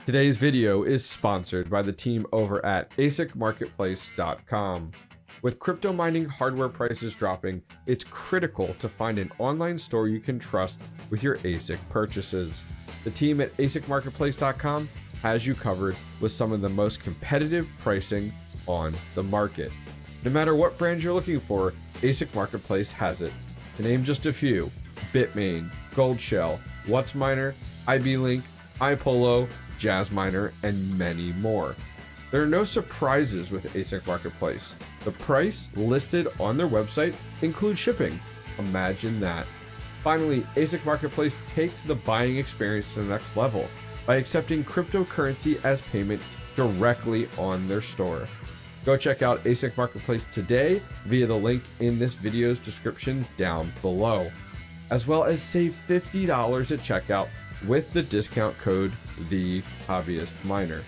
Today's video is sponsored by the team over at ASICmarketplace.com. With crypto mining hardware prices dropping, it's critical to find an online store you can trust with your ASIC purchases. The team at ASICmarketplace.com has you covered with some of the most competitive pricing on the market. No matter what brand you're looking for, ASIC Marketplace has it. To name just a few: Bitmain, Goldshell, WhatsMiner, IB-Link, iPolo, Jazzminer, and many more. There are no surprises with ASIC Marketplace. The price listed on their website includes shipping. Imagine that. Finally, ASIC Marketplace takes the buying experience to the next level by accepting cryptocurrency as payment directly on their store. Go check out ASIC Marketplace today via the link in this video's description down below, as well as save $50 at checkout with the discount code 𝐵HOBBYISTMINER.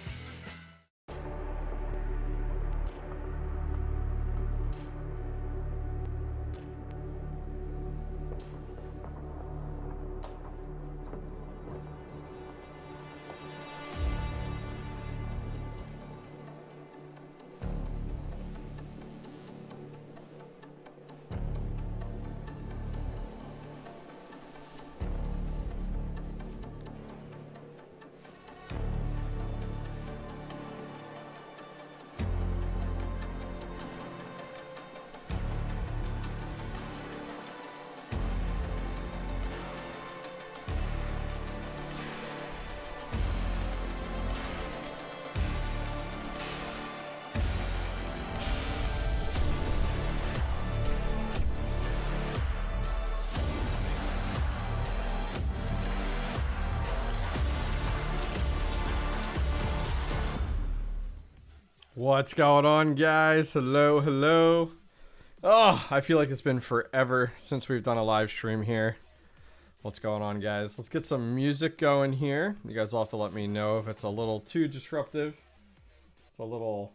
What's going on, guys? Hello. Oh, I feel like it's been forever since we've done a live stream here. What's going on, guys? Let's get some music going here. You guys will have to let me know if it's a little too disruptive. It's a little...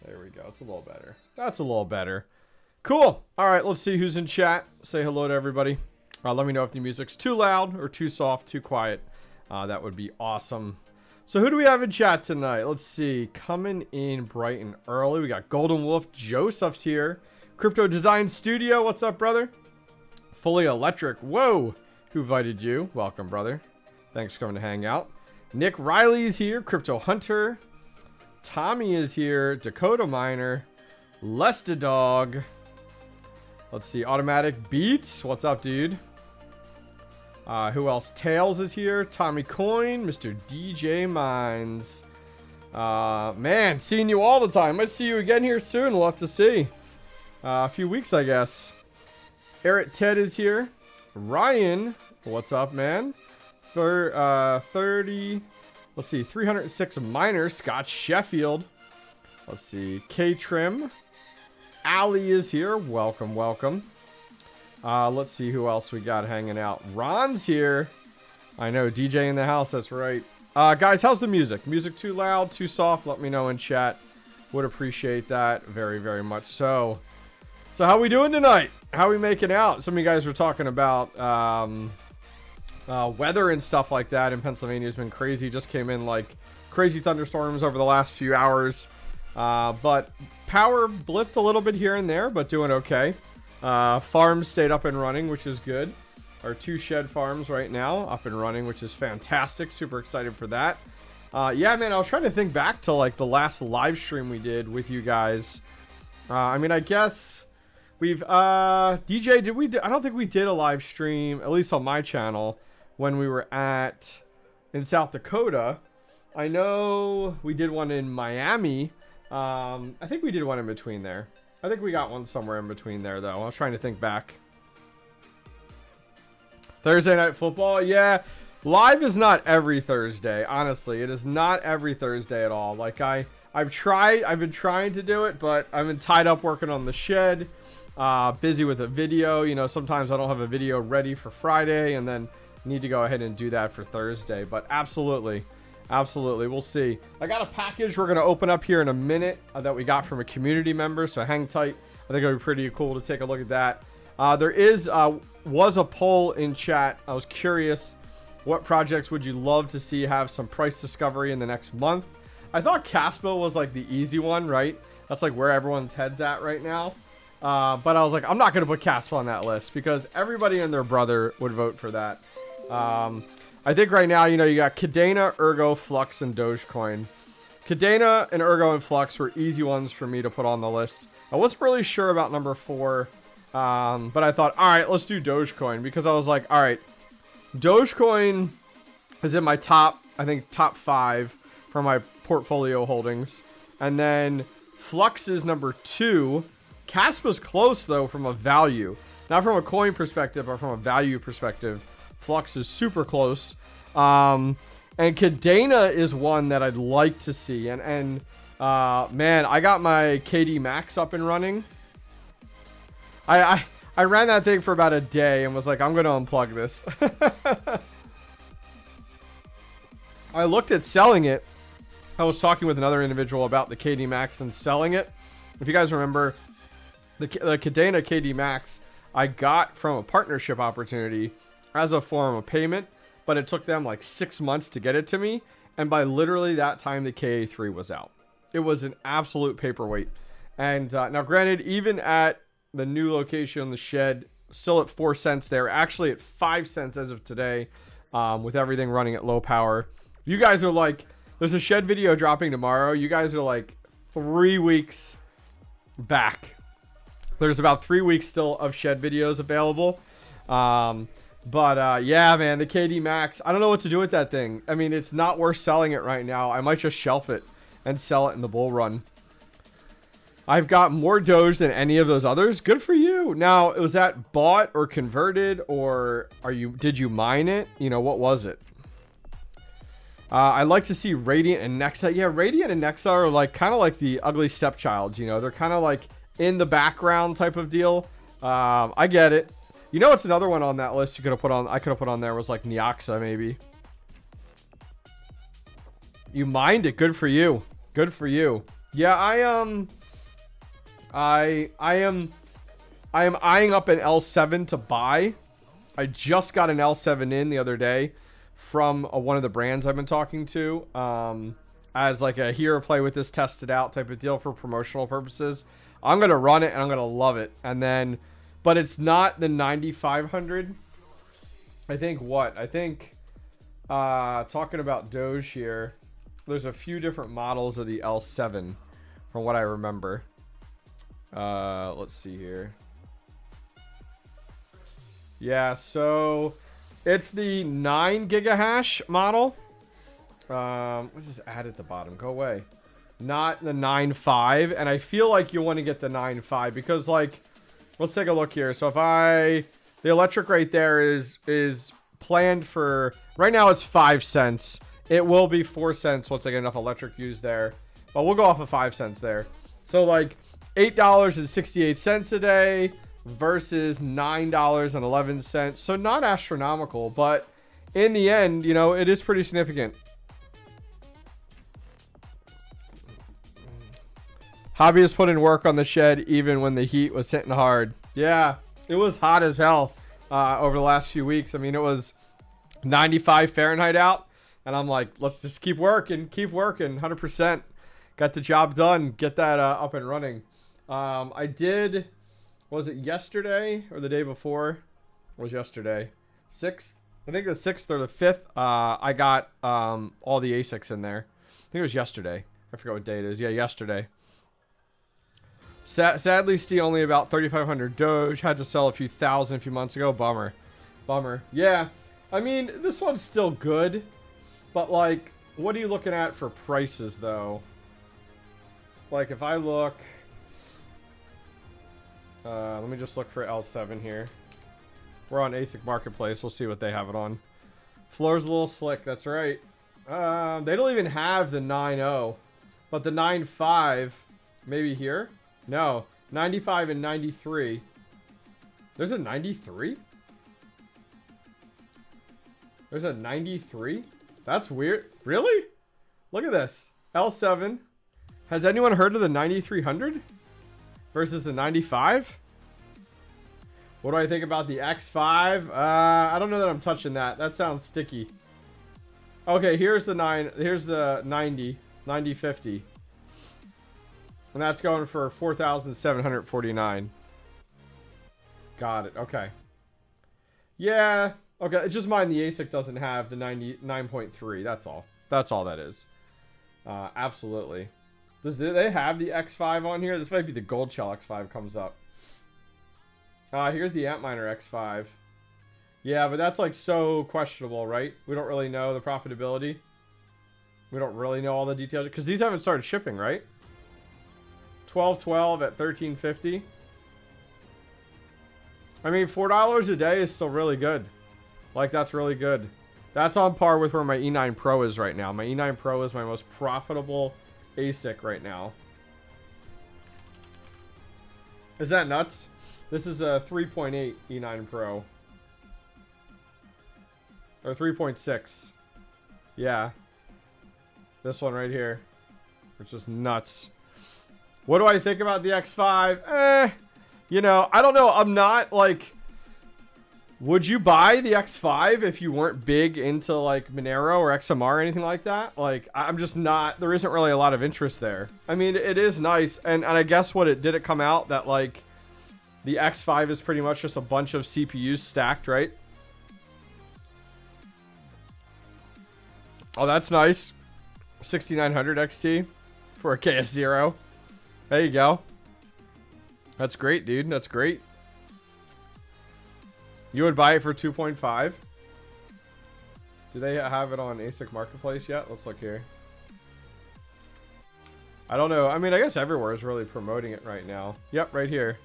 There we go. It's a little better. That's a little better. Cool. All right, let's see who's in chat. Say hello to everybody. Let me know if the music's too loud or too soft, too quiet. That would be awesome. So who do we have in chat tonight? Let's see. Coming in bright and early, we got Golden Wolf. Joseph's here. Crypto Design Studio. What's up, brother? Fully Electric. Whoa. Who invited you? Welcome, brother. Thanks for coming to hang out. Nick Riley's here. Crypto Hunter. Tommy is here. Dakota Miner. Lesta Dog. Let's see. Automatic Beats. What's up, dude? Who else? Tails is here. Tommy Coin. Mr. DJ Mines. Man, seeing you all the time. Might see you again here soon. We'll have to see. A few weeks, I guess. Eric Ted is here. Ryan. What's up, man? 30. Let's see. 306 Miners. Scott Sheffield. Let's see. K-Trim. Ali is here. Welcome. Let's see who else we got hanging out. Ron's here. I know, DJ in the house. That's right. Guys, how's the music? Music too loud, too soft? Let me know in chat. Would appreciate that very much. So how we doing tonight? How we making out? Some of you guys were talking about weather and stuff like that in Pennsylvania. Has been crazy. Just came in like crazy thunderstorms over the last few hours. But power blipped a little bit here and there, but doing okay. Farms stayed up and running, which is good. Our 2 shed farms right now up and running, which is fantastic. Super excited for that. Yeah, man, I was trying to think back to like the last live stream we did with you guys. I mean, I guess we've DJ, did we I don't think we did a live stream, at least on my channel, when we were in South Dakota. I know we did one in Miami. I think we did one in between there. I think we got one somewhere in between there, though. I was trying to think back. Thursday Night Football? Yeah. Live is not every Thursday. Honestly, it is not every Thursday at all. Like, I've been trying to do it, but I've been tied up working on the shed. Busy with a video. You know, sometimes I don't have a video ready for Friday, and then need to go ahead and do that for Thursday. But absolutely. We'll see. I got a package we're going to open up here in a minute that we got from a community member, so hang tight. I think it'll be pretty cool to take a look at that. There was a poll in chat. I was curious What projects would you love to see have some price discovery in the next month? I thought 𝐃𝐢𝐬𝐜 was like the easy one, right? That's like where everyone's head's at right now. But I was like, I'm not going to put 𝐃𝐢𝐬𝐜 on that list because everybody and their brother would vote for that. I think right now, you know, you got 𝐃𝐢𝐬𝐜, 𝐿, Flux, and Dogecoin. 𝐃𝐢𝐬𝐜 and 𝐿 and Flux were easy ones for me to put on the list. I wasn't really sure about number 4, but I thought, all right, let's do Dogecoin because I was like, all right, Dogecoin is in my top, I think, top 5 for my portfolio holdings. And then Flux is number 2. 𝐃𝐢𝐬𝐜's close, though, from a value. Not from a coin perspective, but from a value perspective. Flux is super close. And 𝐃𝐢𝐬𝐜 is one that I'd like to see. And man, I got my KD Max up and running. I ran that thing for about a day and was like, I'm going to unplug this. I looked at selling it. I was talking with another individual about the KD Max and selling it. If you guys remember, the 𝐃𝐢𝐜 KD Max I got from a partnership opportunity as a form of payment, but it took them like 6 months to get it to me. And by literally that time, the KA3 was out. It was an absolute paperweight. And now granted, even at the new location on the shed, still at 4 cents. They're actually at 5 cents as of today, with everything running at low power. You guys are like, there's a shed video dropping tomorrow. You guys are like 3 weeks back. There's about 3 weeks still of shed videos available. Yeah, man, the KD Max, I don't know what to do with that thing. I mean, it's not worth selling it right now. I might just shelf it and sell it in the bull run. I've got more Doge than any of those others. Good for you. Now, was that bought or converted, or did you mine it? You know, what was it? I like to see Radiant and Nexa. Yeah, Radiant and Nexa are like kind of like the ugly stepchilds, you know. They're kind of like in the background type of deal. I get it. You know, it's another one on that list you could have put on. I could have put on there was like 𝐿𝐼𝐽𝐼 maybe. You mined it. Good for you. Good for you. Yeah, I am eyeing up an L7 to buy. I just got an L7 in the other day from one of the brands I've been talking to, as like a here, play with this, test it out type of deal for promotional purposes. I'm gonna run it and I'm gonna love it. And then, but it's not the 9500. I think talking about Doge here, there's a few different models of the L7 from what I remember. Let's see here. Yeah, so it's the 9 gigahash model. Let's just add at the bottom. Go away. Not the 9.5, and I feel like you want to get the 9.5 because, like, let's take a look here. So if the electric right there is planned for right now. It's 5 cents. It will be 4 cents once I get enough electric used there, but we'll go off of 5 cents there. So like $8.68 a day versus $9.11. So not astronomical, but in the end, you know, it is pretty significant. Hobbyist put in work on the shed even when the heat was hitting hard. Yeah, it was hot as hell over the last few weeks. I mean, it was 95 Fahrenheit out, and I'm like, let's just keep working, 100%. Got the job done, get that up and running. I did, was it yesterday or the day before? It was yesterday. 6th? I think the 6th or the 5th. I got all the ASICs in there. I think it was yesterday. I forgot what day it is. Yeah, yesterday. Sadly, still only about 3,500 Doge. Had to sell a few thousand a few months ago. Bummer. Yeah, I mean, this one's still good, but like, what are you looking at for prices though? Like, if I look, let me just look for L7 here. We're on ASIC Marketplace. We'll see what they have it on. Floor's a little slick. That's right. They don't even have the 9.0, but the 9.5 maybe here. No, 95 and 93. There's a 93? There's a 93? That's weird. Really? Look at this. L7. Has anyone heard of the 9300 versus the 95? What do I think about the X5? I don't know that I'm touching that. That sounds sticky. Okay, here's the 9050. And that's going for 4,749. Got it. Okay. Yeah. Okay. Just mind the ASIC doesn't have the 99.3. That's all. That's all that is. Absolutely. Do they have the X5 on here? This might be the Gold Shell X5 comes up. Here's the Antminer X5. Yeah, but that's like so questionable, right? We don't really know the profitability. We don't really know all the details because these haven't started shipping, right? 1212 at 1350. I mean, $4 a day is still really good. Like, that's really good. That's on par with where my E9 Pro is right now. My E9 Pro is my most profitable ASIC right now. Is that nuts? This is a 3.8 E9 Pro. Or 3.6. Yeah. This one right here. Which is nuts. What do I think about the X5? You know, I don't know. I'm not like... Would you buy the X5 if you weren't big into like Monero or XMR or anything like that? Like, I'm just not... There isn't really a lot of interest there. I mean, it is nice. And I guess what it did it come out that like... The X5 is pretty much just a bunch of CPUs stacked, right? Oh, that's nice. 6900 XT for a KS0. There you go. That's great, dude. That's great. You would buy it for 2.5. Do they have it on ASIC Marketplace yet? Let's look here. I don't know. I mean, I guess everywhere is really promoting it right now. Yep, right here.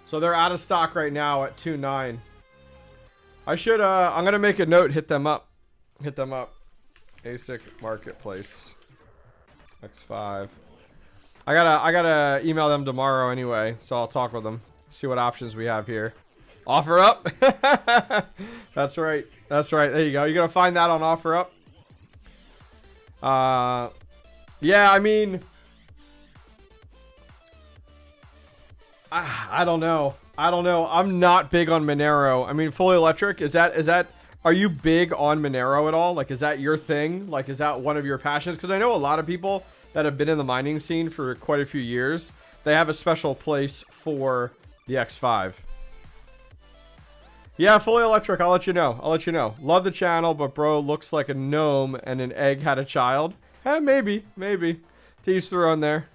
So they're out of stock right now at 2.9. I should, I'm going to make a note. Hit them up. Hit them up. ASIC Marketplace. X5. I gotta email them tomorrow anyway, so I'll talk with them. See what options we have here. Offer up. That's right. That's right. There you go. You're gonna find that on Offer Up. Yeah, I mean, I don't know. I don't know. I'm not big on Monero. I mean, fully electric. Is that? Are you big on Monero at all? Like, is that your thing? Like, is that one of your passions? Because I know a lot of people that have been in the mining scene for quite a few years. They have a special place for the X5. Yeah, fully electric. I'll let you know. I'll let you know. Love the channel, but bro looks like a gnome and an egg had a child. Maybe. To each their own there.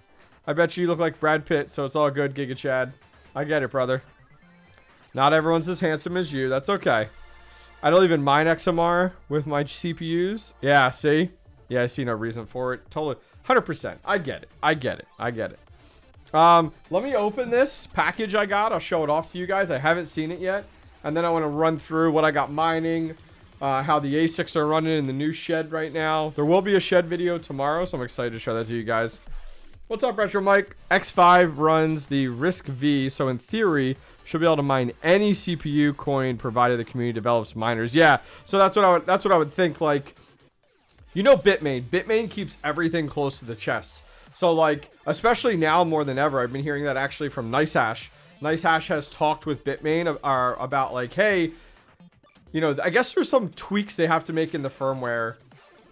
I bet you look like Brad Pitt, so it's all good, Giga Chad. I get it, brother. Not everyone's as handsome as you. That's okay. I don't even mine XMR with my CPUs. Yeah, see? Yeah, I see no reason for it. Totally. 100%. I get it. I get it. Let me open this package I got. I'll show it off to you guys. I haven't seen it yet. And then I want to run through what I got mining, how the ASICs are running in the new shed right now. There will be a shed video tomorrow, so I'm excited to show that to you guys. What's up, Retro Mike? X5 runs the 𝐷𝐼SC-V, so in theory, should be able to mine any CPU coin provided the community develops miners. Yeah, so that's what I would think. Like, you know, Bitmain keeps everything close to the chest. So like, especially now more than ever, I've been hearing that actually from NiceHash. NiceHash has talked with Bitmain about like, hey, you know, I guess there's some tweaks they have to make in the firmware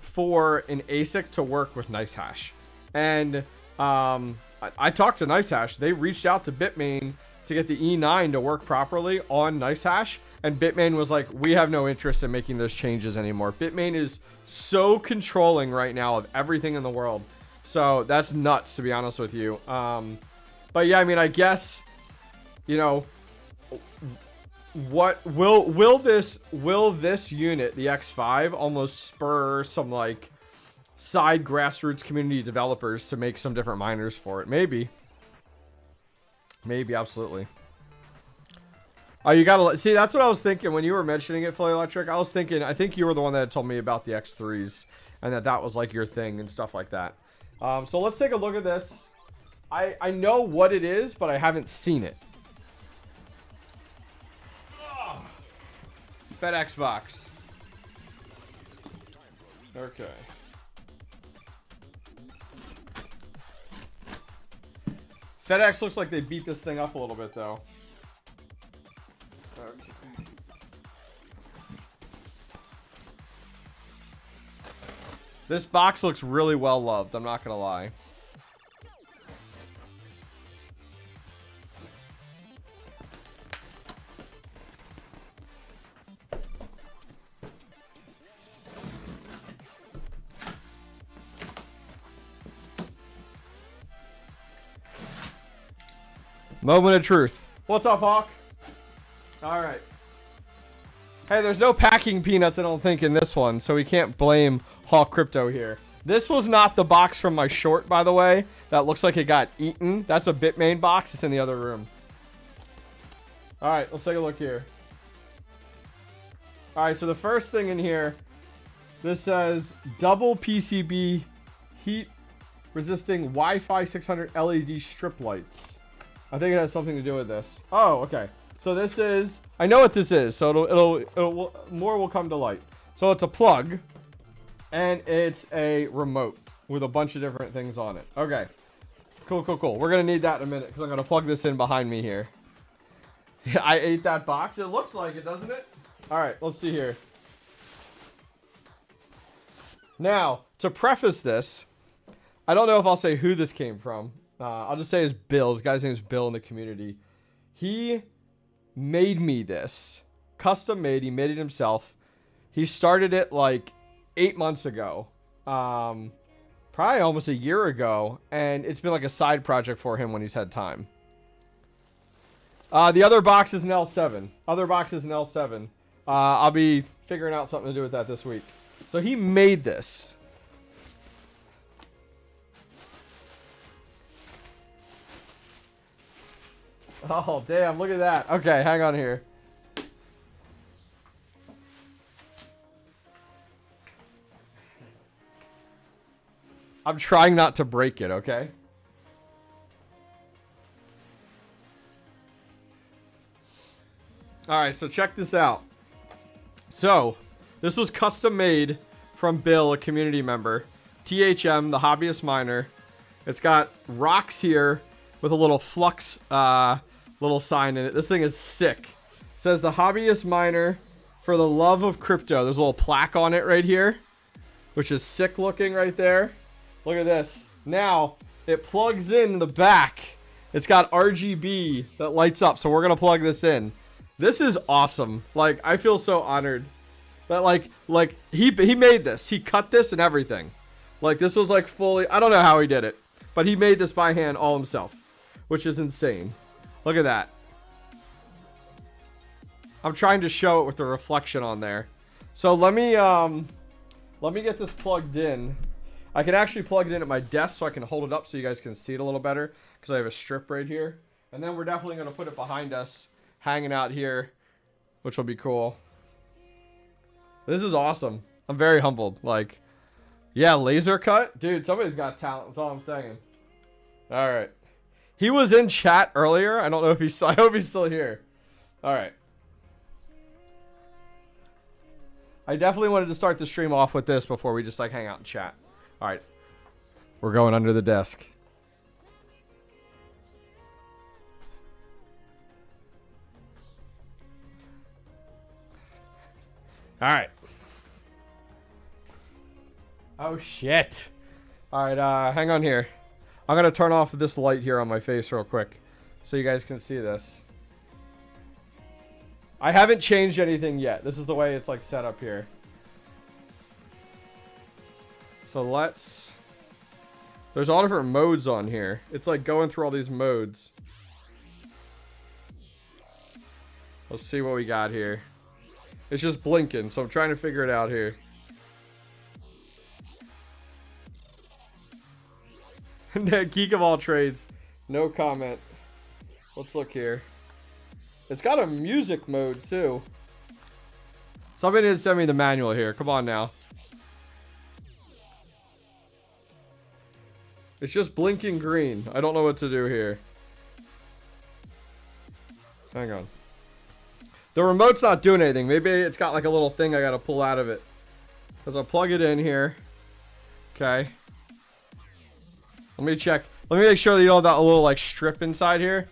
for an ASIC to work with NiceHash. And I talked to NiceHash. They reached out to Bitmain to get the E9 to work properly on NiceHash. And Bitmain was like, we have no interest in making those changes anymore. Bitmain is so controlling right now of everything in the world. So that's nuts, to be honest with you. But yeah, I mean, I guess, you know, what will this unit, the X5, almost spur some like side grassroots community developers to make some different miners for it? Maybe, absolutely. Oh, you gotta see. That's what I was thinking when you were mentioning it, Fully Electric. I was thinking, I think you were the one that told me about the X3s and that was like your thing and stuff like that. So let's take a look at this. I know what it is, but I haven't seen it. FedEx box. Okay. FedEx looks like they beat this thing up a little bit, though. Okay. This box looks really well loved, I'm not gonna lie. Moment of truth. What's up, Hawk? All right. Hey, there's no packing peanuts, I don't think, in this one, so we can't blame Hawk Crypto here. This was not the box from my short, by the way. That looks like it got eaten. That's a Bitmain box. It's in the other room. All right, let's take a look here. All right, so the first thing in here, this says double PCB heat resisting Wi-Fi 600 LED strip lights. I think it has something to do with this. Oh, okay. So this is, I know what this is, so it'll more will come to light. So it's a plug, and it's a remote with a bunch of different things on it. Okay. Cool, cool, cool. We're gonna need that in a minute because I'm gonna plug this in behind me here. I ate that box. It looks like it, doesn't it? All right, let's see here. Now, to preface this, I don't know if I'll say who this came from. I'll just say it's Bill. This guy's name is Bill in the community. He made me this. Custom made. He made it himself. He started it like 8 months ago. Probably almost a year ago. And it's been like a side project for him when he's had time. The other box is an L7. Other box is an L7. I'll be figuring out something to do with that this week. So he made this. Oh, damn. Look at that. Okay, hang on here. I'm trying not to break it, okay? All right, so check this out. So, this was custom made from Bill, a community member. THM, the hobbyist miner. It's got rocks here with a little flux little sign in it. This thing is sick. It says the hobbyist miner for the love of crypto. There's a little plaque on it right here, which is sick looking right there. Look at this. Now, it plugs in the back. It's got RGB that lights up, so we're going to plug this in. This is awesome. Like, I feel so honored that like he made this. He cut this and everything. Like, this was like fully, I don't know how he did it, but he made this by hand all himself, which is insane. Look at that. I'm trying to show it with the reflection on there. So let me get this plugged in. I can actually plug it in at my desk so I can hold it up so you guys can see it a little better because I have a strip right here. And then we're definitely going to put it behind us, hanging out here, which will be cool. This is awesome. I'm very humbled. Like, yeah, laser cut? Dude, somebody's got talent. That's all I'm saying. All right. He was in chat earlier. I don't know if he's... I hope he's still here. All right. I definitely wanted to start the stream off with this before we just, like, hang out and chat. All right. We're going under the desk. All right. Oh, shit. All right, hang on here. I'm going to turn off this light here on my face real quick so you guys can see this. I haven't changed anything yet. This is the way it's like set up here. So let's... There's all different modes on here. It's like going through all these modes. Let's see what we got here. It's just blinking, so I'm trying to figure it out here. Geek of all trades. No comment. Let's look here. It's got a music mode too. Somebody did send me the manual here. Come on now. It's just blinking green. I don't know what to do here. Hang on. The remote's not doing anything. Maybe it's got like a little thing I gotta pull out of it. Because I'll plug it in here. Okay. Let me check. Let me make sure that you don't have that little like strip inside here.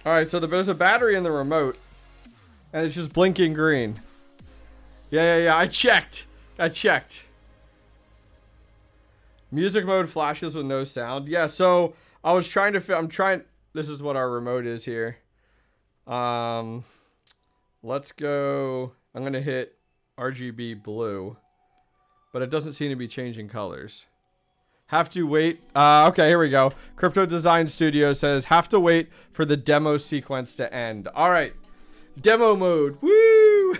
All right, so there's a battery in the remote, and it's just blinking green. Yeah. I checked. Music mode flashes with no sound. Yeah, so I was trying to this is what our remote is here. Let's go. I'm going to hit RGB blue, but it doesn't seem to be changing colors. Have to wait. Okay, here we go. Crypto Design Studio says have to wait for the demo sequence to end. All right, demo mode. Woo!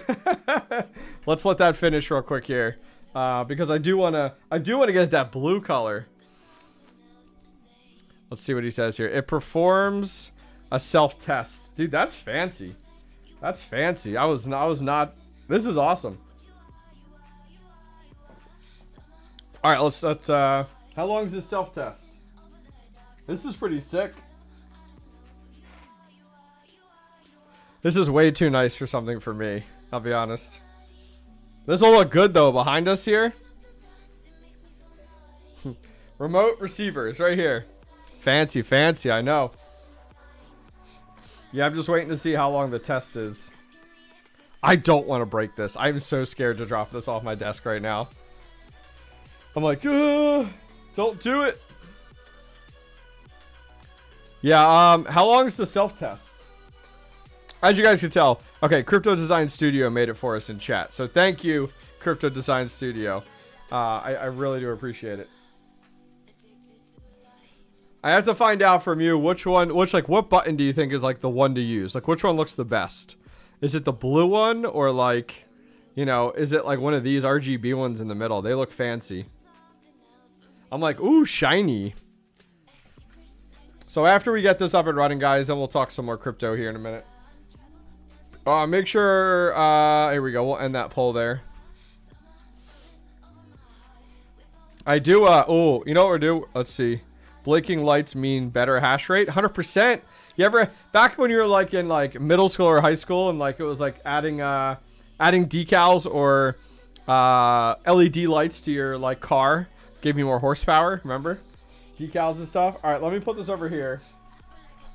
Let's let that finish real quick here, because I do want to get that blue color. Let's see what he says here. It performs a self-test. Dude, that's fancy. That's fancy. I was not. This is awesome. All right, let's how long is this self-test? This is pretty sick. This is way too nice for something for me, I'll be honest. This will look good though behind us here. Remote receivers right here. Fancy, I know. Yeah, I'm just waiting to see how long the test is. I don't want to break this. I'm so scared to drop this off my desk right now. I'm like, don't do it. Yeah, how long is the self-test? As you guys can tell, okay, Crypto Design Studio made it for us in chat. So thank you, Crypto Design Studio. I really do appreciate it. I have to find out from you what button do you think is like the one to use? Like which one looks the best? Is it the blue one or like, you know, is it like one of these RGB ones in the middle? They look fancy. I'm like, ooh, shiny. So after we get this up and running, guys, then we'll talk some more crypto here in a minute. Make sure, here we go. We'll end that poll there. I do, oh, you know what we're doing? Let's see. Blinking lights mean better hash rate. 100%. You ever, back when you were like in like middle school or high school and like it was like adding decals or LED lights to your like car gave me more horsepower, remember? Decals and stuff. All right, let me put this over here.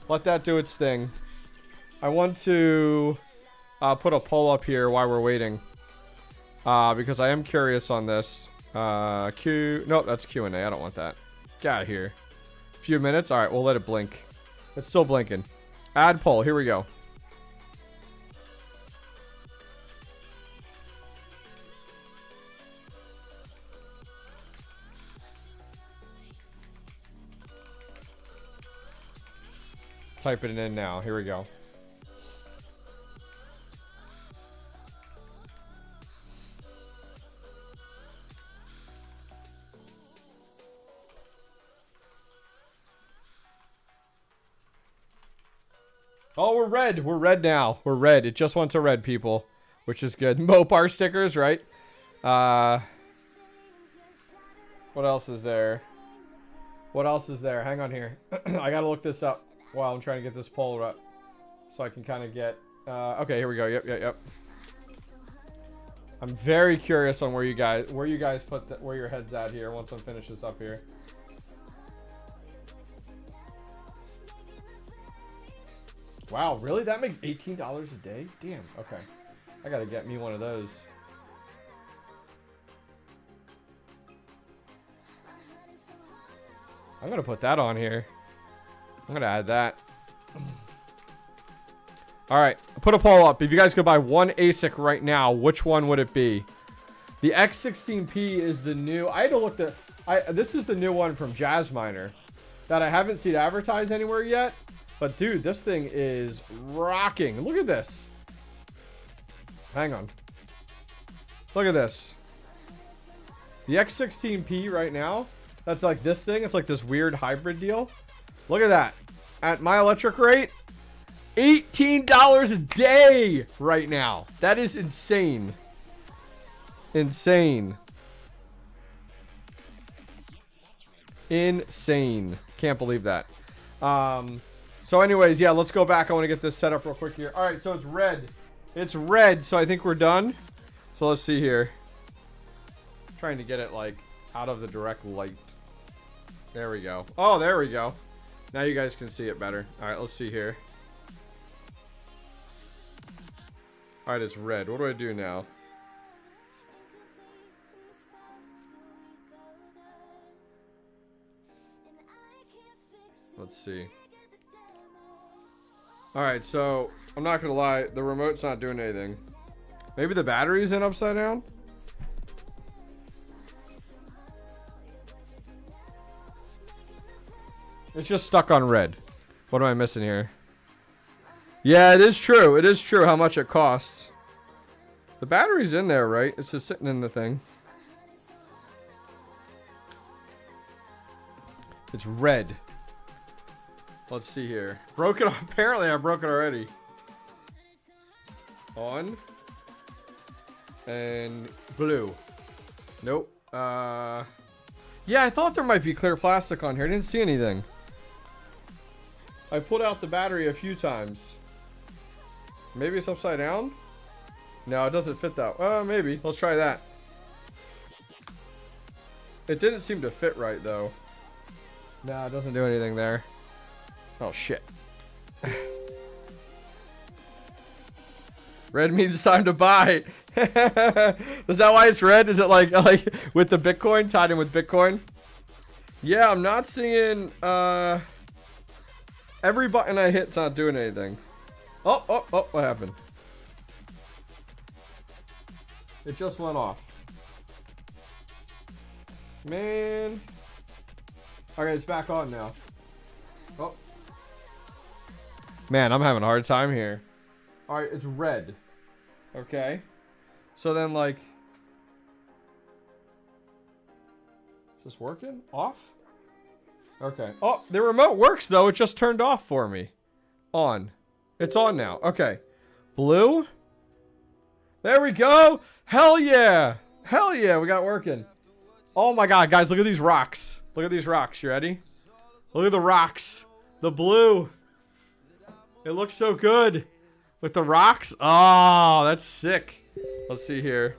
Let that do its thing. I want to put a poll up here while we're waiting, because I am curious on this. No, that's Q&A. I don't want that. Get out of here. A few minutes. All right, we'll let it blink. It's still blinking. Add poll. Here we go. Typing it in now. Here we go. Oh, we're red. We're red now. We're red. It just went to red, people, which is good. Mopar stickers, right? What else is there? What else is there? Hang on here. I gotta look this up while I'm trying to get this poll up, so I can kind of get. Okay, here we go. Yep. I'm very curious on where you guys put where your head's at here. Once I'm finished this up here. Wow, really? That makes $18 a day? Damn. Okay, I gotta get me one of those. I'm gonna put that on here. I'm gonna add that. All right, put a poll up. If you guys could buy one ASIC right now, which one would it be? The X16P is the new. I had to look this is the new one from Jazzminer that I haven't seen advertised anywhere yet. But dude, this thing is rocking. Look at this. Hang on. Look at this. The X16P right now. That's like this thing. It's like this weird hybrid deal. Look at that. At my electric rate, $18 a day right now. That is insane. Insane. Insane. Can't believe that. So anyways, yeah, let's go back. I want to get this set up real quick here. All right, so it's red. It's red, so I think we're done. So let's see here. I'm trying to get it like out of the direct light. There we go. Oh, there we go. Now you guys can see it better. All right, let's see here. All right, it's red. What do I do now? Let's see. All right, so I'm not gonna lie, the remote's not doing anything. Maybe the battery's in upside down? It's just stuck on red. What am I missing here? Yeah, it is true. It is true how much it costs. The battery's in there, right? It's just sitting in the thing. It's red. Let's see here. Broke it. Apparently, I broke it already. On. And blue. Nope. Yeah, I thought there might be clear plastic on here. I didn't see anything. I pulled out the battery a few times. Maybe it's upside down? No, it doesn't fit that. Maybe. Let's try that. It didn't seem to fit right, though. No, it doesn't do anything there. Oh, shit. Red means time to buy. Is that why it's red? Is it like with the Bitcoin? Tied in with Bitcoin? Yeah, I'm not seeing... Every button I hit's not doing anything. Oh, oh, oh, what happened? It just went off. Man. Okay, it's back on now. Oh. Man, I'm having a hard time here. Alright, it's red. Okay. So then, like... Is this working? Off? Okay. Oh, the remote works, though. It just turned off for me. On. It's on now. Okay. Blue. There we go. Hell yeah. Hell yeah. We got it working. Oh my god, guys. Look at these rocks. Look at these rocks. You ready? Look at the rocks. The blue. It looks so good. With the rocks. Oh, that's sick. Let's see here.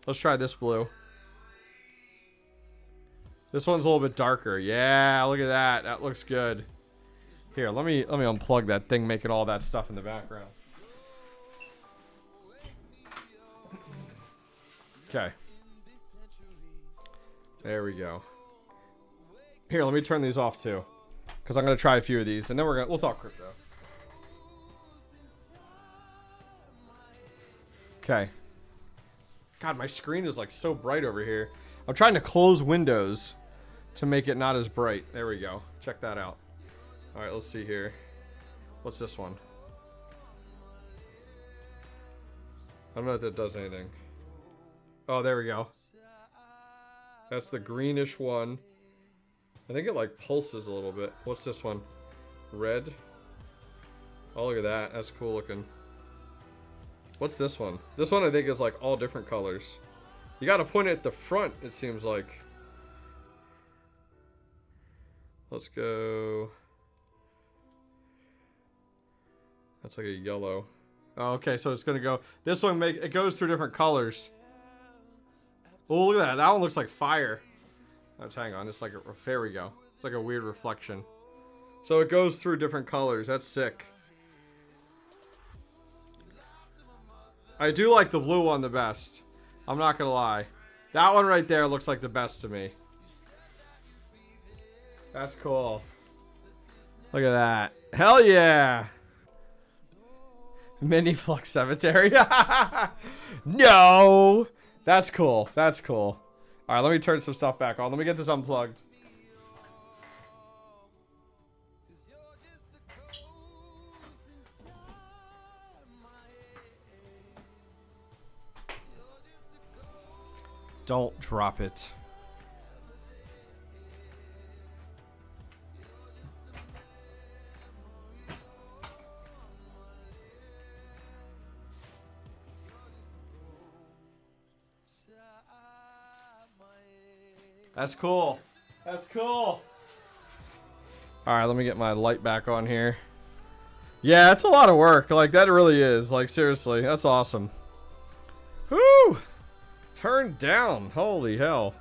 Let's try this blue. This one's a little bit darker. Yeah, look at that. That looks good. Here, let me unplug that thing making all that stuff in the background. Okay. There we go. Here, let me turn these off too. Because I'm gonna try a few of these and then we'll talk crypto. Okay. God, my screen is like so bright over here. I'm trying to close windows to make it not as bright. There we go. Check that out. All right, let's see here. What's this one? I don't know if that does anything. Oh, there we go. That's the greenish one. I think it like pulses a little bit. What's this one? Red. Oh, look at that. That's cool looking. What's this one? This one I think is like all different colors. You gotta point it at the front, it seems like. Let's go. That's like a yellow. Oh, okay, so it's gonna go. This one it goes through different colors. Oh, look at that. That one looks like fire. Oh, hang on. It's like there we go. It's like a weird reflection. So it goes through different colors. That's sick. I do like the blue one the best. I'm not gonna lie. That one right there looks like the best to me. That's cool. Look at that. Hell yeah. Mini Flux Cemetery. No. That's cool. That's cool. All right, let me turn some stuff back on. Let me get this unplugged. Don't drop it. That's cool. That's cool. All right, let me get my light back on here. Yeah, it's a lot of work. Like, that really is. Like, seriously, that's awesome. Whoo! Turned down. Holy hell.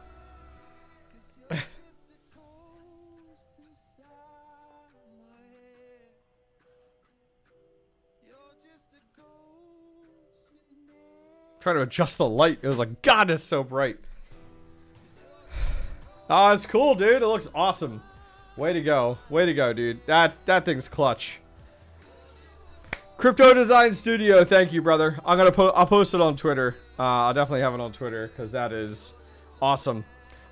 trying to adjust the light. It was like, God, it's so bright. Oh, it's cool, dude. It looks awesome. Way to go. Way to go, dude. That thing's clutch. Crypto Design Studio, thank you, brother. I'll post it on Twitter. I'll definitely have it on Twitter because that is awesome.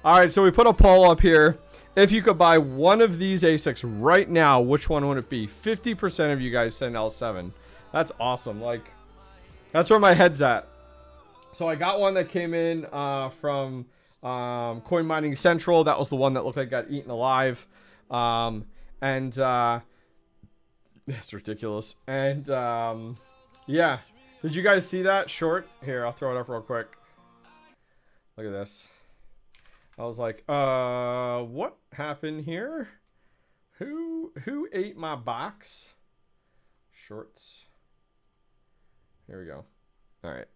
All right, so we put a poll up here. If you could buy one of these ASICs right now, which one would it be? 50% of you guys said L7. That's awesome. Like, that's where my head's at. So I got one that came in from Coin Mining Central. That was the one that looked like it got eaten alive. It's ridiculous. And yeah, did you guys see that short? Here, I'll throw it up real quick. Look at this. I was like, what happened here? Who ate my box? Shorts. Here we go. All right.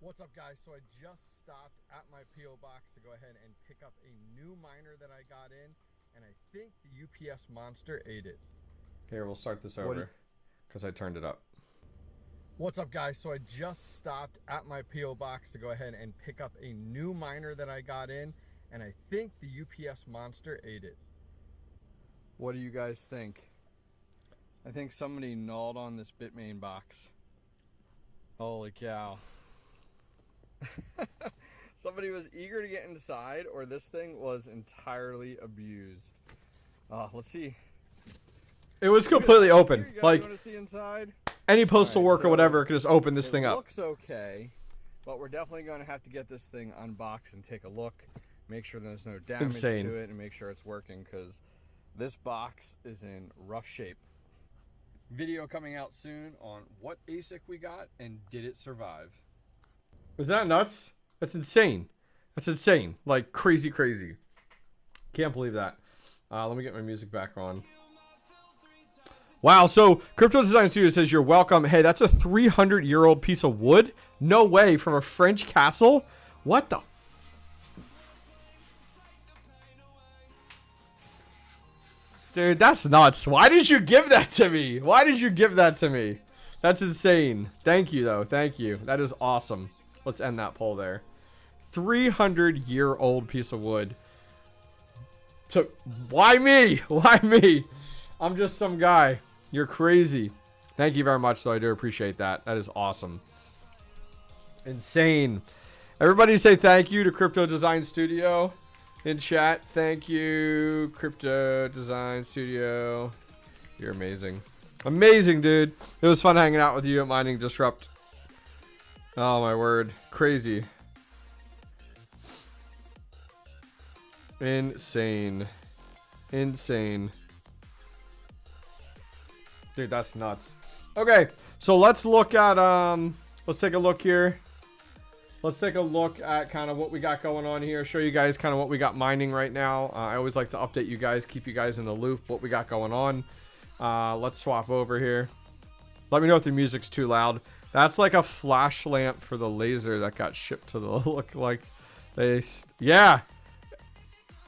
What's up, guys? So I just stopped at my P.O. box to go ahead and pick up a new miner that I got in, and I think the UPS monster ate it. Here, we'll start this over because I turned it up. What's up, guys? So I just stopped at my P.O. box to go ahead and pick up a new miner that I got in, and I think the UPS monster ate it. What do you guys think? I think somebody gnawed on this Bitmain box. Holy cow. Somebody was eager to get inside, or this thing was entirely abused. Let's see. It was completely open. Like, you want to see inside? Any postal worker or whatever could just open this thing up. It looks okay, but we're definitely going to have to get this thing unboxed and take a look. Make sure there's no damage to it and make sure it's working, because this box is in rough shape. Video coming out soon on what ASIC we got and did it survive. Was that nuts? That's insane. That's insane. Like, crazy, crazy. Can't believe that. Let me get my music back on. Wow, so Crypto Design Studio says you're welcome. Hey, that's a 300-year-old piece of wood? No way, from a French castle? What the? Dude, that's nuts. Why did you give that to me? Why did you give that to me? That's insane. Thank you, though. Thank you. That is awesome. Let's end that poll there. 300-year-old piece of wood. So, why me? Why me? I'm just some guy. You're crazy. Thank you very much, though. I do appreciate that. That is awesome. Insane. Everybody say thank you to Crypto Design Studio in chat. Thank you, Crypto Design Studio. You're amazing. Amazing, dude. It was fun hanging out with you at Mining Disrupt. Oh, my word. Crazy. Insane. Insane. Dude, that's nuts. Okay, so let's look at, let's take a look here. Let's take a look at kind of what we got going on here. Show you guys kind of what we got mining right now. I always like to update you guys, keep you guys in the loop, what we got going on. Let's swap over here. Let me know if the music's too loud. That's like a flash lamp for the laser that got shipped to the look like they, yeah.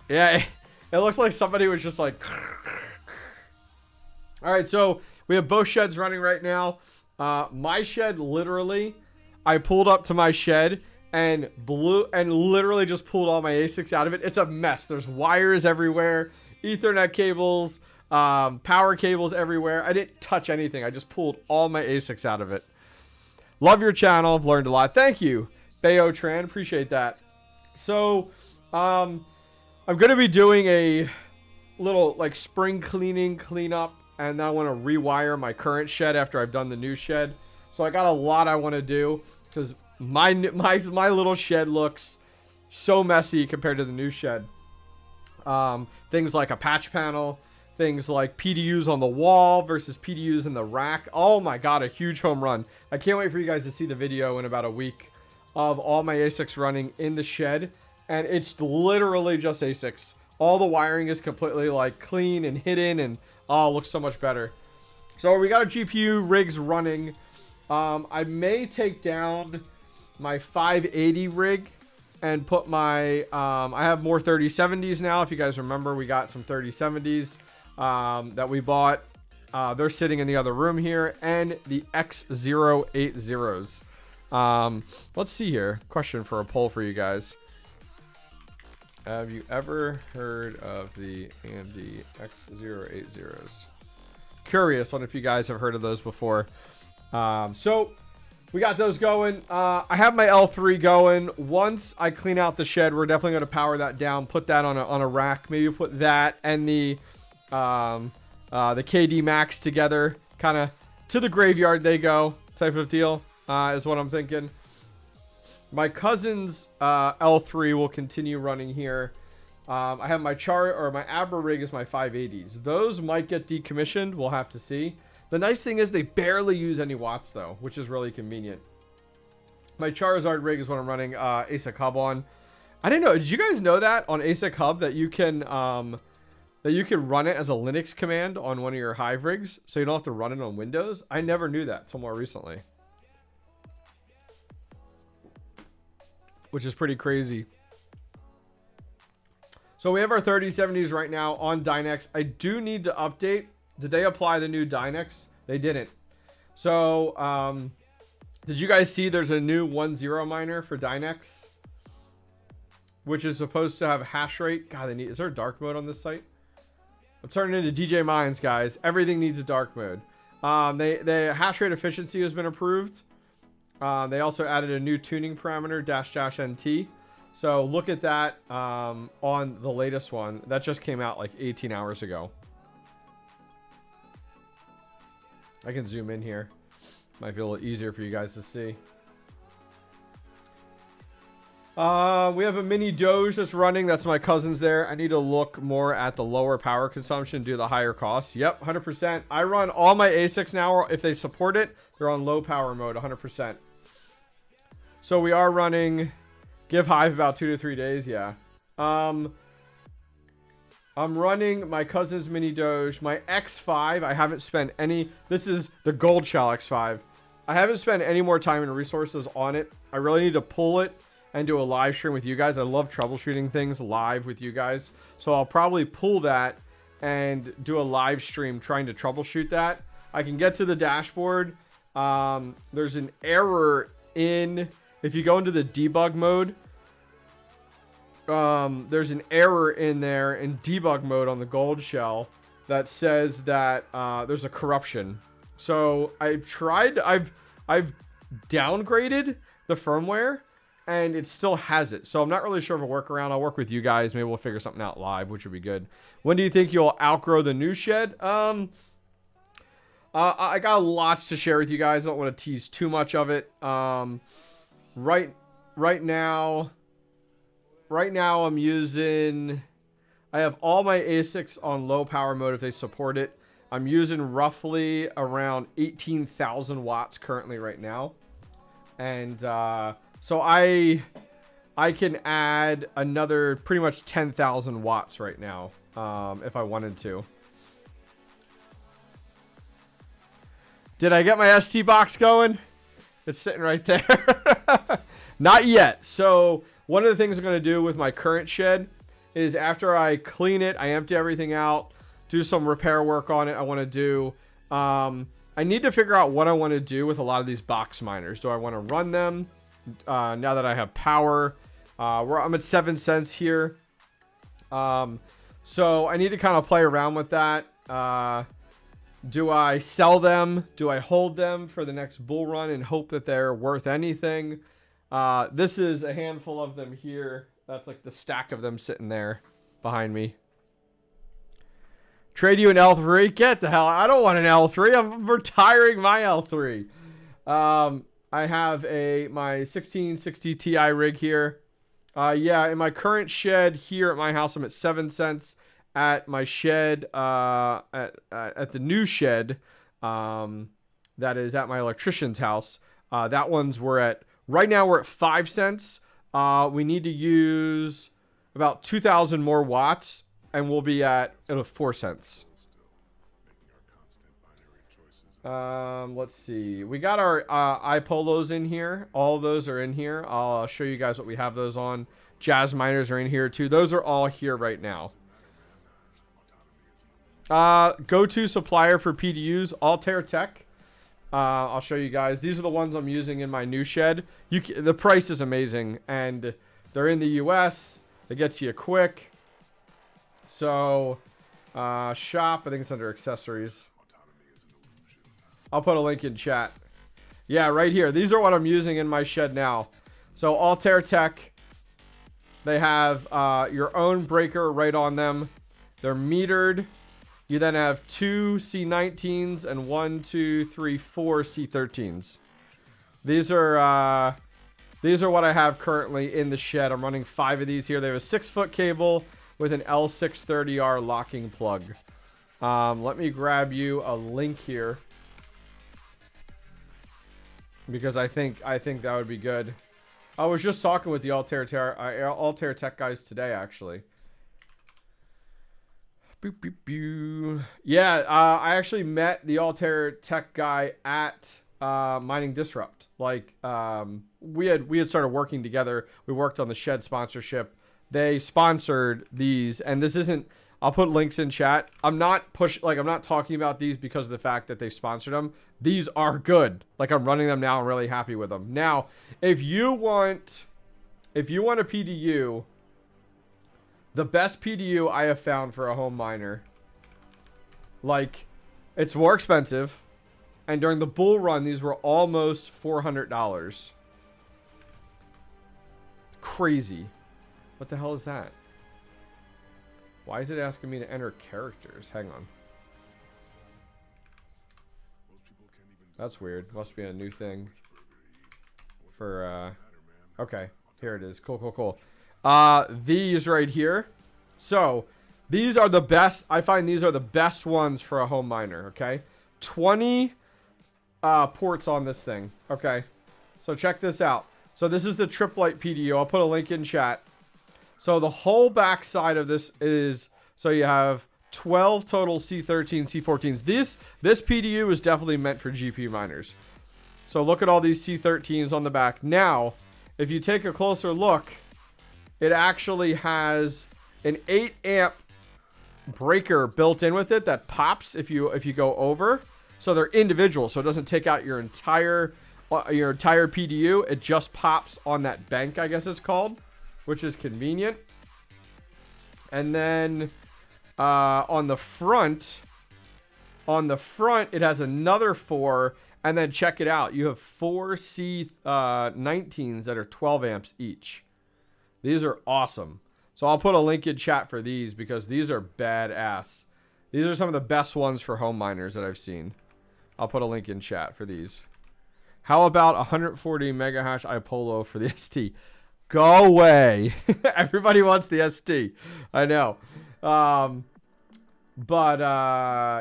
Yeah, it looks like somebody was just like. All right, so we have both sheds running right now. My shed, literally, I pulled up to my shed and literally just pulled all my ASICs out of it. It's a mess. There's wires everywhere, Ethernet cables, power cables everywhere. I didn't touch anything. I just pulled all my ASICs out of it. Love your channel. I've learned a lot. Thank you, Bayo Tran. Appreciate that. So, I'm going to be doing a little like spring cleanup, and then I want to rewire my current shed after I've done the new shed. So I got a lot I want to do because my little shed looks so messy compared to the new shed. Things like a patch panel, things like PDUs on the wall versus PDUs in the rack. Oh my god, a huge home run. I can't wait for you guys to see the video in about a week of all my ASICs running in the shed. And it's literally just ASICs. All the wiring is completely like clean and hidden, and oh, it looks so much better. So we got a GPU rigs running. I may take down my 580 rig and put my I have more 3070s now. If you guys remember, we got some 3070s that we bought They're sitting in the other room here, and the X080s. Let's see here. Question for a poll for you guys. Have you ever heard of the AMD X080s? Curious on if you guys have heard of those before. So we got those going. I have my L3 going. Once I clean out the shed, we're definitely going to power that down, put that on a rack. Maybe put that and the KD Max together, kind of to the graveyard they go type of deal, is what I'm thinking. My cousin's L3 will continue running here. I have my my Abra rig is my 580s. Those might get decommissioned. We'll have to see. The nice thing is they barely use any watts though, which is really convenient. My Charizard rig is what I'm running 𝐴𝐸𝐻𝐵 on. I didn't know. Did you guys know that on 𝐴𝐸𝐻𝐵 that you can run it as a Linux command on one of your Hive rigs, so you don't have to run it on Windows? I never knew that till more recently, which is pretty crazy. So we have our 3070s right now on Dynex. I do need to update. Did they apply the new Dynex? They didn't. So did you guys see there's a new 1.0 miner for Dynex, which is supposed to have hash rate? God, is there a dark mode on this site? I'm turning into DJ Mines, guys. Everything needs a dark mode. The hash rate efficiency has been approved. They also added a new tuning parameter, --NT. So look at that on the latest one. That just came out like 18 hours ago. I can zoom in here. Might be a little easier for you guys to see. We have a mini Doge that's running. That's my cousin's there. I need to look more at the lower power consumption due to the higher costs. Yep, 100%. I run all my ASICs now. If they support it, they're on low power mode, 100%. So we are running... Give Hive about 2 to 3 days, yeah. I'm running my cousin's mini Doge. My X5, I haven't spent any... This is the Gold Shell X5. I haven't spent any more time and resources on it. I really need to pull it and do a live stream with you guys. I love troubleshooting things live with you guys. So I'll probably pull that and do a live stream trying to troubleshoot that. I can get to the dashboard. There's an error in... If you go into the debug mode... there's an error in there in debug mode on the Gold Shell that says that there's a corruption. So I've downgraded the firmware and it still has it. So I'm not really sure of a workaround. I'll work with you guys. Maybe we'll figure something out live, which would be good. When do you think you'll outgrow the new shed? I got lots to share with you guys. I don't want to tease too much of it. Right now I'm using... I have all my ASICs on low power mode if they support it. I'm using roughly around 18,000 watts currently right now. And so I can add another pretty much 10,000 watts right now if I wanted to. Did I get my ST box going? It's sitting right there. Not yet. So one of the things I'm going to do with my current shed is after I clean it, I empty everything out, do some repair work on it. I want to do, I need to figure out what I want to do with a lot of these box miners. Do I want to run them now that I have power? I'm at 7 cents here. So I need to kind of play around with that. Do I sell them? Do I hold them for the next bull run and hope that they're worth anything? This is a handful of them here. That's like the stack of them sitting there behind me. Trade you an L3? Get the hell. I don't want an L3. I'm retiring my L3. I have my 1660 Ti rig here. Yeah, in my current shed here at my house, I'm at 7 cents. At my shed, at the new shed, that is at my electrician's house. That one's right now we're at 5 cents. We need to use about 2,000 more watts, and we'll be at 4 cents. Let's see. We got our iPolos in here. All of those are in here. I'll show you guys what we have those on. Jazz miners are in here too. Those are all here right now. Go-to supplier for PDUs, Altair Tech. I'll show you guys. These are the ones I'm using in my new shed. The price is amazing, and they're in the US. They get to you quick. So, shop, I think it's under accessories. I'll put a link in chat. Yeah, right here. These are what I'm using in my shed now. So, Altair Tech. They have your own breaker right on them. They're metered. You then have 2 C19s and 4 C13s. These are what I have currently in the shed. I'm running 5 of these here. They have a 6-foot cable with an L630R locking plug. Let me grab you a link here because I think that would be good. I was just talking with the Altair Tech guys today, actually. Boop, boop, boop. Yeah, I actually met the Altair Tech guy at Mining Disrupt. Like, we had started working together. We worked on the shed sponsorship. They sponsored these, and this isn't. I'll put links in chat. I'm not talking about these because of the fact that they sponsored them. These are good. Like, I'm running them now. I'm really happy with them. Now, if you want a PDU. The best PDU I have found for a home miner, like, it's more expensive, and during the bull run, these were almost $400. Crazy. What the hell is that? Why is it asking me to enter characters? Hang on. That's weird. Must be a new thing. For, okay. Here it is. Cool, cool, cool. These right here. So, these are the best. I find these are the best ones for a home miner, okay? 20 ports on this thing, okay? So, check this out. So, this is the Triplite PDU. I'll put a link in chat. So, the whole back side of this is, so you have 12 total C13, C14s. This PDU is definitely meant for GP miners. So, look at all these C13s on the back. Now, if you take a closer look, it actually has an 8 amp breaker built in with it that pops if you go over. So they're individual, so it doesn't take out your entire PDU. It just pops on that bank, I guess it's called, which is convenient. And then on the front, it has another 4. And then check it out. You have 4 C19s that are 12 amps each. These are awesome. So I'll put a link in chat for these because these are badass. These are some of the best ones for home miners that I've seen. I'll put a link in chat for these. How about 140 megahash iPolo for the ST? Go away. Everybody wants the ST. I know.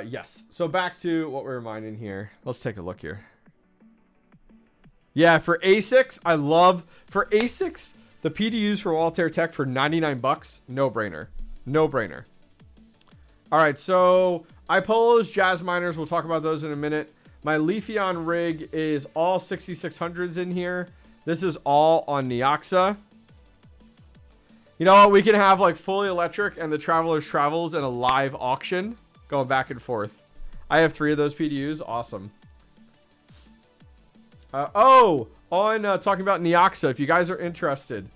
Yes. So back to what we're mining here. Let's take a look here. Yeah, for ASICs, for ASICs, the PDUs from Altair Tech for 99 bucks, no brainer. No brainer. All right, so iPolos, Jazz miners, we'll talk about those in a minute. My Leafeon rig is all 6600s in here. This is all on Neoxa. You know what? We can have like fully electric and the Traveler's Travels in a live auction going back and forth. I have 3 of those PDUs. Awesome. Talking about Neoxa, if you guys are interested.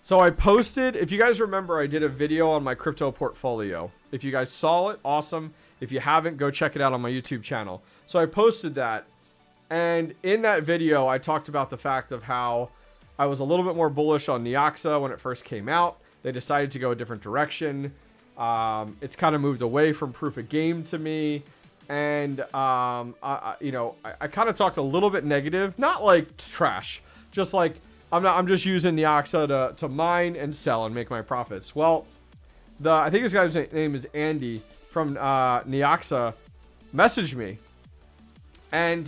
So I posted, if you guys remember, I did a video on my crypto portfolio. If you guys saw it, awesome. If you haven't, go check it out on my YouTube channel. So I posted that. And in that video, I talked about the fact of how I was a little bit more bullish on Neoxa when it first came out. They decided to go a different direction. It's kind of moved away from proof of game to me. And, I kind of talked a little bit negative, not like trash, just like I'm just using Neoxa to mine and sell and make my profits. Well, I think this guy's name is Andy from Neoxa messaged me. And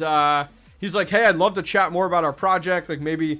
he's like, hey, I'd love to chat more about our project. Like maybe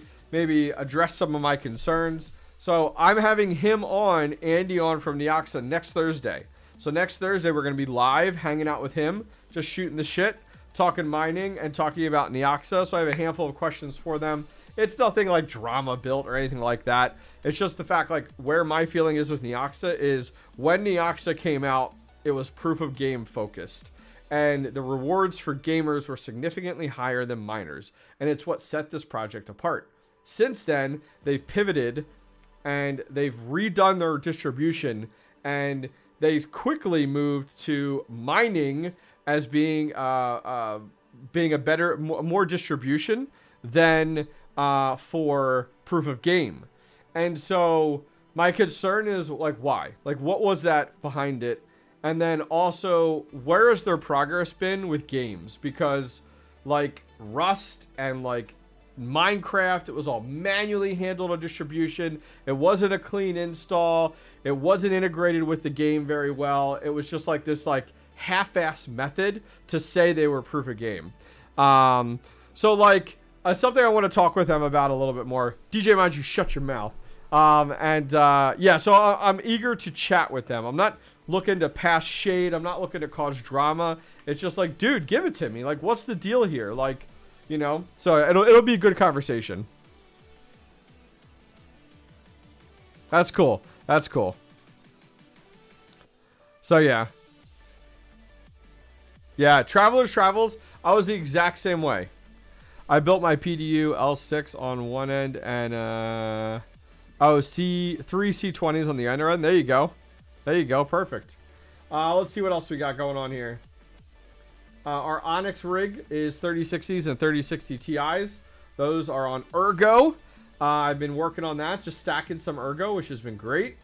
address some of my concerns. So I'm having Andy on from Neoxa next Thursday. So next Thursday, we're going to be live hanging out with him, just shooting the shit, talking mining and talking about Neoxa. So I have a handful of questions for them. It's nothing like drama built or anything like that. It's just the fact like where my feeling is with Neoxa is when Neoxa came out, it was proof of game focused. And the rewards for gamers were significantly higher than miners. And it's what set this project apart. Since then, they've pivoted and they've redone their distribution, and they've quickly moved to mining as being a better, more distribution than for proof of game. And so my concern is, like, why? Like, what was that behind it? And then also, where has their progress been with games? Because, like, Rust and, like, Minecraft, it was all manually handled on distribution. It wasn't a clean install. It wasn't integrated with the game very well. It was just, like, this, like, half-ass method to say they were proof of game. So, like, something I want to talk with them about a little bit more. DJ, mind you, shut your mouth. Yeah, so I'm eager to chat with them. I'm not looking to pass shade. I'm not looking to cause drama. It's just like, dude, give it to me. Like, what's the deal here? Like, you know, so it'll be a good conversation. That's cool. That's cool. So yeah. Yeah, Traveler's Travels, I was the exact same way. I built my PDU L6 on one end and three C20s on the other end. There you go. There you go. Perfect. Let's see what else we got going on here. Our Onyx rig is 3060s and 3060 Ti's. Those are on Ergo. I've been working on that, just stacking some Ergo, which has been great.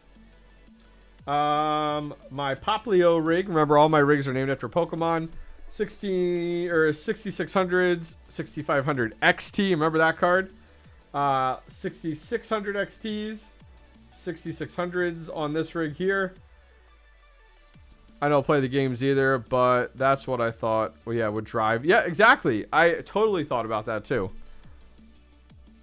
My Poplio rig. Remember, all my rigs are named after Pokemon. 6600s, 6500 XT. Remember that card? 6600 XTs, 6600s on this rig here. I don't play the games either, but that's what I thought. Well, yeah, would drive. Yeah, exactly. I totally thought about that too.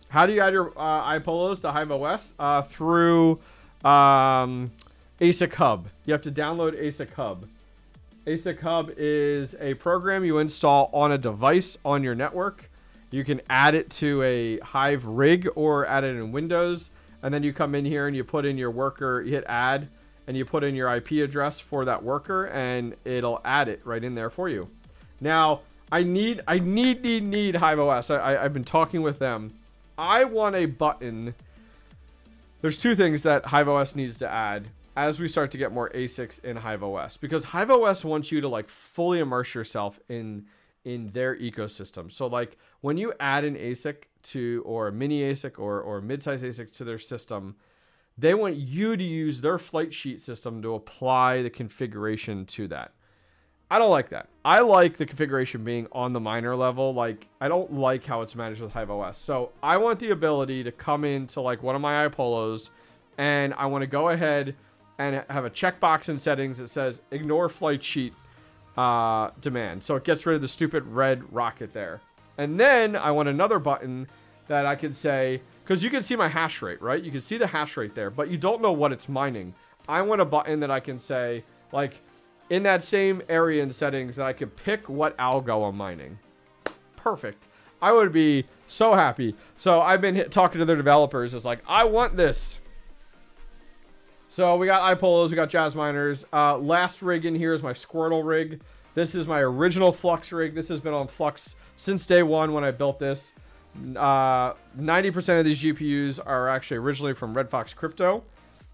How do you add your iPolos to 𝐻𝐼/OS? Through 𝐴SIC Hub. You have to download 𝐴SIC Hub. 𝐴SIC Hub is a program you install on a device on your network. You can add it to a Hive rig or add it in Windows. And then you come in here and you put in your worker, you hit add, and you put in your IP address for that worker, and it'll add it right in there for you. Now, I need 𝐻𝐼/OS. I've been talking with them. I want a button. There's two things that 𝐻𝐼/OS needs to add as we start to get more ASICs in 𝐻𝐼/OS, because 𝐻𝐼/OS wants you to, like, fully immerse yourself in their ecosystem. So, like, when you add an ASIC to, or a mini ASIC or mid-size ASIC to their system, they want you to use their flight sheet system to apply the configuration to that. I don't like that. I like the configuration being on the miner level. Like, I don't like how it's managed with 𝐻𝐼/OS. So I want the ability to come into, like, one of my iPolos, and I want to go ahead and have a checkbox in settings that says ignore flight sheet demand. So it gets rid of the stupid red rocket there. And then I want another button that I can say, because you can see my hash rate, right? You can see the hash rate there, but you don't know what it's mining. I want a button that I can say, like, in that same area in settings, that I can pick what algo I'm mining. Perfect. I would be so happy. So I've been talking to their developers. It's like, I want this. So we got iPolos, we got Jazz Miners. Last rig in here is my Squirtle rig. This is my original Flux rig. This has been on Flux since day one when I built this. 90% of these GPUs are actually originally from Red Fox Crypto.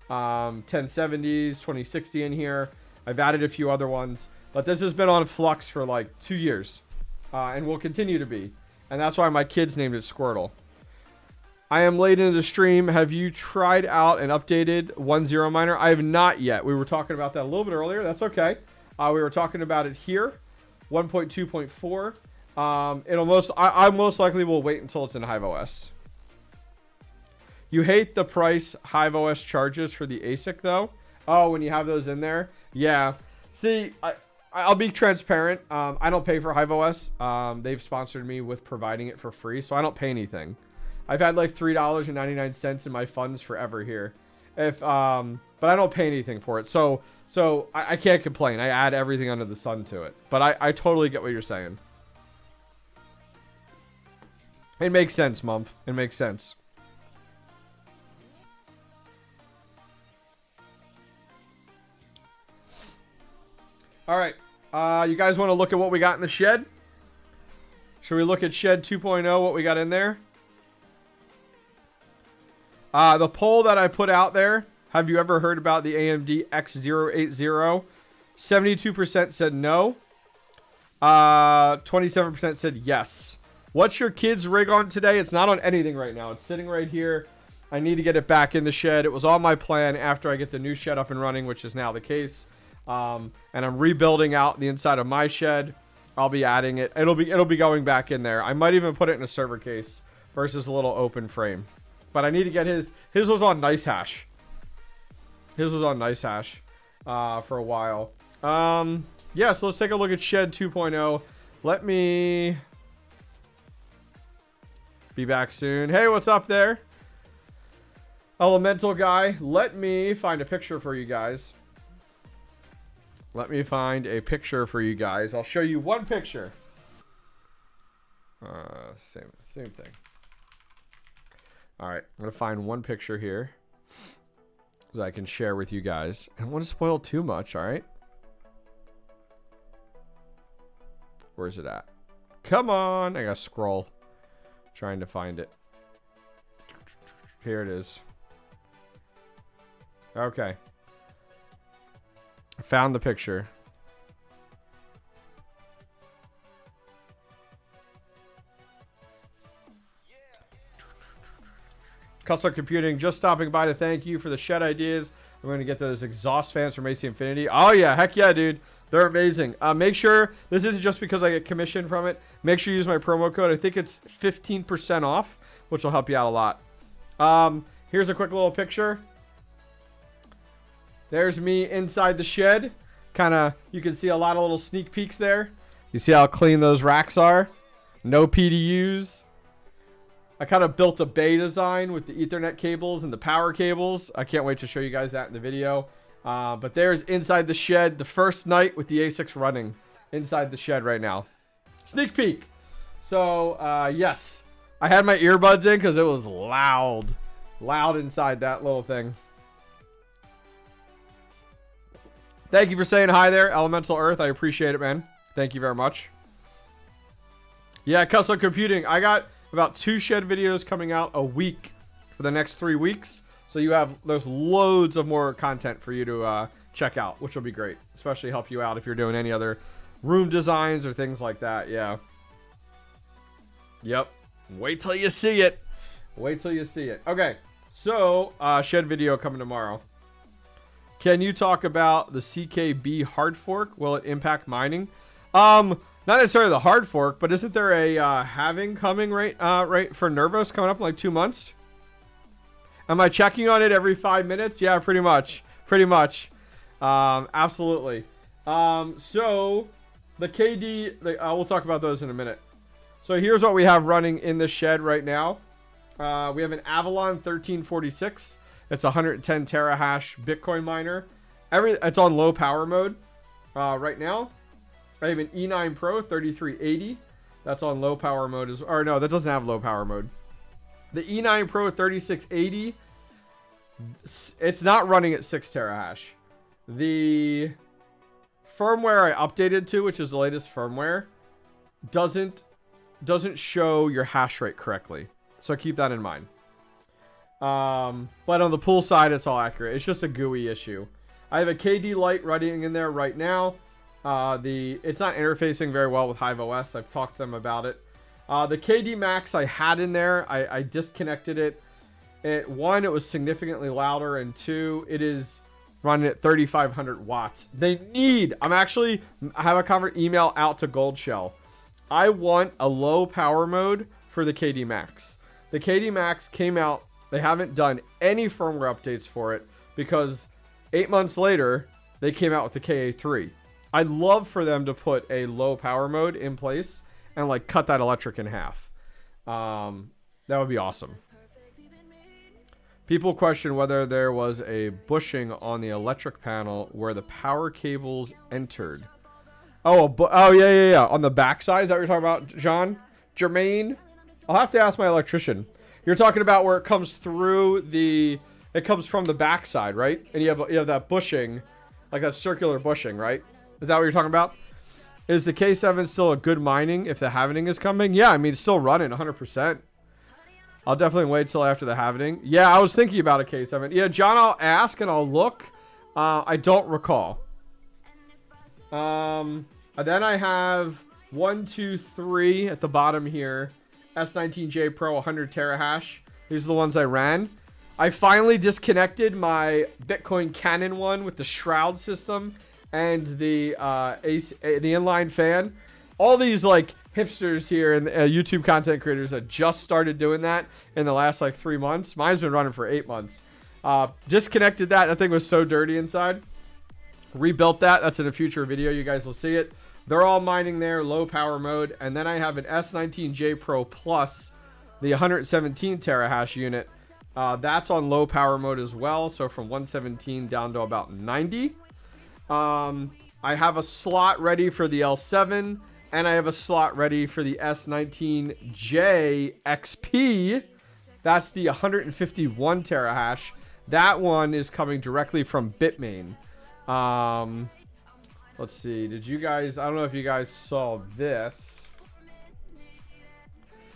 1070s, 2060 in here. I've added a few other ones, but this has been on Flux for like 2 years, and will continue to be. And that's why my kids named it Squirtle. I am late into the stream. Have you tried out an updated 1.0 miner? I have not yet. We were talking about that a little bit earlier. That's okay. We were talking about it here, 1.2.4. I most likely will wait until it's in 𝐻𝐼/OS. You hate the price 𝐻𝐼/OS charges for the ASIC though? Oh, when you have those in there? Yeah. See, I'll be transparent. I don't pay for 𝐻𝐼/OS. They've sponsored me with providing it for free, so I don't pay anything. I've had like $3.99 in my funds forever here. But I don't pay anything for it. So I can't complain. I add everything under the sun to it. But I totally get what you're saying. It makes sense, Mumph. It makes sense. All right. You guys want to look at what we got in the shed? Should we look at shed 2.0, what we got in there? The poll that I put out there, have you ever heard about the AMD X080? 72% said no. 27% said yes. What's your kid's rig on today? It's not on anything right now. It's sitting right here. I need to get it back in the shed. It was on my plan after I get the new shed up and running, which is now the case. And I'm rebuilding out the inside of my shed. I'll be adding it. It'll be going back in there. I might even put it in a server case versus a little open frame. But I need to get his was on NiceHash. His was on NiceHash for a while. Yeah, so let's take a look at Shed 2.0. Let me be back soon. Hey, what's up there? Elemental guy. Let me find a picture for you guys. Let me find a picture for you guys. I'll show you one picture. Same thing. All right, I'm gonna find one picture here that I can share with you guys. I don't want to spoil too much. All right. Where's it at? Come on, I gotta scroll. Trying to find it. Here it is. Okay. I found the picture. Custom Computing, just stopping by to thank you for the shed ideas. I'm going to get those exhaust fans from AC Infinity. Oh yeah, heck yeah, dude. They're amazing. Make sure, this isn't just because I get commission from it. Make sure you use my promo code. I think it's 15% off, which will help you out a lot. Here's a quick little picture. There's me inside the shed. You can see a lot of little sneak peeks there. You see how clean those racks are? No PDUs. I kind of built a bay design with the Ethernet cables and the power cables. I can't wait to show you guys that in the video. But there's inside the shed, the first night with the A6 running inside the shed right now. Sneak peek. So, yes. I had my earbuds in because it was loud. Loud inside that little thing. Thank you for saying hi there, Elemental Earth. I appreciate it, man. Thank you very much. Yeah, Custom Computing. I got about 2 shed videos coming out a week for the next 3 weeks. So there's loads of more content for you to check out, which will be great. Especially help you out if you're doing any other room designs or things like that. Yeah. Yep. Wait till you see it. Wait till you see it. Okay. So, shed video coming tomorrow. Can you talk about the CKB hard fork? Will it impact mining? Not necessarily the hard fork, but isn't there a halving coming right for Nervos coming up in like 2 months? Am I checking on it every 5 minutes? Yeah, pretty much. Pretty much. Absolutely. So the KD, we'll talk about those in a minute. So here's what we have running in the shed right now. We have an Avalon 1346. It's a 110 terahash Bitcoin miner. It's on low power mode right now. I have an E9 Pro 3380. That's on low power mode or no, that doesn't have low power mode. The E9 Pro 3680, it's not running at 6 terahash. The firmware I updated to, which is the latest firmware, doesn't show your hash rate correctly. So keep that in mind. But on the pool side, it's all accurate. It's just a GUI issue. I have a KD Lite running in there right now. It's not interfacing very well with Hive OS. I've talked to them about it. The KD Max I had in there, I disconnected it. One, it was significantly louder, and 2, it is running at 3,500 watts. I have a email out to Gold Shell. I want a low power mode for the KD Max. The KD Max came out. They haven't done any firmware updates for it because 8 months later, they came out with the KA3. I'd love for them to put a low power mode in place and like cut that electric in half. That would be awesome. People question whether there was a bushing on the electric panel where the power cables entered. Oh yeah. On the backside, is that what you're talking about, John? Jermaine? I'll have to ask my electrician. You're talking about where it comes through it comes from the backside, right? And you have that bushing, like that circular bushing, right? Is that what you're talking about? Is the K7 still a good mining if the halvening is coming? Yeah, I mean, it's still running 100%. I'll definitely wait till after the halvening. Yeah, I was thinking about a K7. Yeah, John, I'll ask and I'll look. I don't recall. Then I have 1, 2, 3 at the bottom here. S19J Pro 100 terahash. These are the ones I ran. I finally disconnected my Bitcoin Canon one with the shroud system and the inline fan. All these like hipsters here and YouTube content creators that just started doing that in the last like 3 months. Mine's been running for 8 months. Disconnected that. That thing was so dirty inside. Rebuilt that. That's in a future video. You guys will see it. They're all mining there, low power mode. And then I have an S19J Pro Plus, the 117 terahash unit. That's on low power mode as well. So from 117 down to about 90. I have a slot ready for the L7. And I have a slot ready for the S19J XP. That's the 151 terahash. That one is coming directly from Bitmain. Let's see. Did you guys... I don't know if you guys saw this.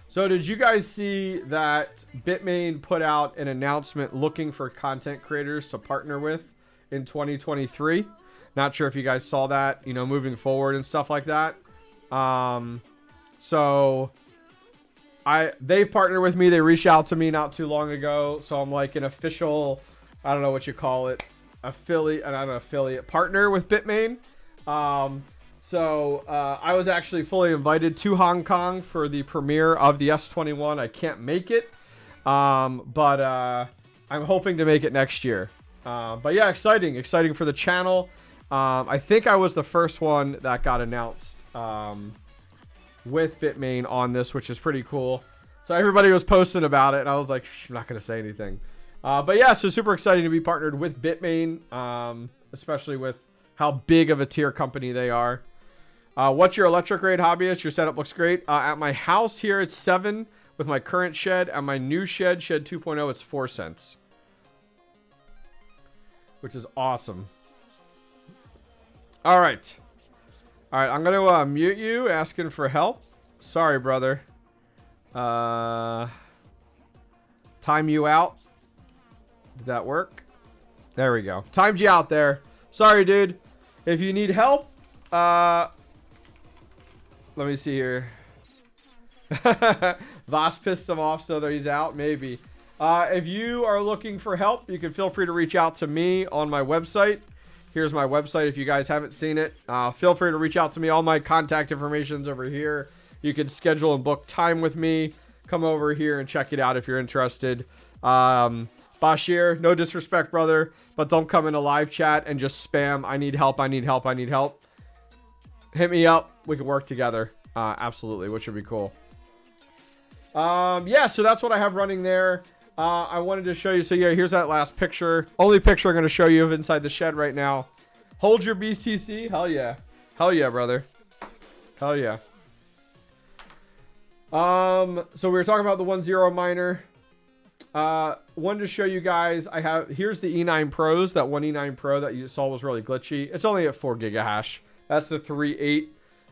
So did you guys see that Bitmain put out an announcement looking for content creators to partner with in 2023? Not sure if you guys saw that, you know, moving forward and stuff like that. So they've partnered with me. They reached out to me not too long ago. So I'm like an official, I don't know what you call it, affiliate partner with Bitmain. I was actually fully invited to Hong Kong for the premiere of the S21. I can't make it. But I'm hoping to make it next year. But yeah, exciting for the channel. I think I was the first one that got announced with Bitmain on this, which is pretty cool. So everybody was posting about it and I was like, I'm not going to say anything. But yeah, so super exciting to be partnered with Bitmain, especially with how big of a tier company they are. What's your electric grade hobbyist? Your setup looks great. At my house here, it's 7 with my current shed. At my new shed 2.0, it's 4 cents. Which is awesome. All right. I'm going to mute you, asking for help. Sorry, brother. Time you out. Did that work? There we go. Timed you out there. Sorry, dude. If you need help, let me see here. Voss pissed him off, so that he's out. Maybe. If you are looking for help, you can feel free to reach out to me on my website. Here's my website if you guys haven't seen it. Feel free to reach out to me. All my contact information's over here. You can schedule and book time with me. Come over here and check it out if you're interested. Bashir, no disrespect, brother, but don't come in a live chat and just spam, I need help, I need help, I need help. Hit me up. We can work together. Absolutely, which would be cool. Yeah, so that's what I have running there. I wanted to show you. So yeah, here's that last picture. Only picture I'm going to show you of inside the shed right now. Hold your BTC. Hell yeah. Hell yeah, brother. Hell yeah. So we were talking about the 1.0 miner. Wanted to show you guys. Here's the E9 Pros. That one E9 Pro that you saw was really glitchy. It's only at 4 gigahash. That's the 3.8.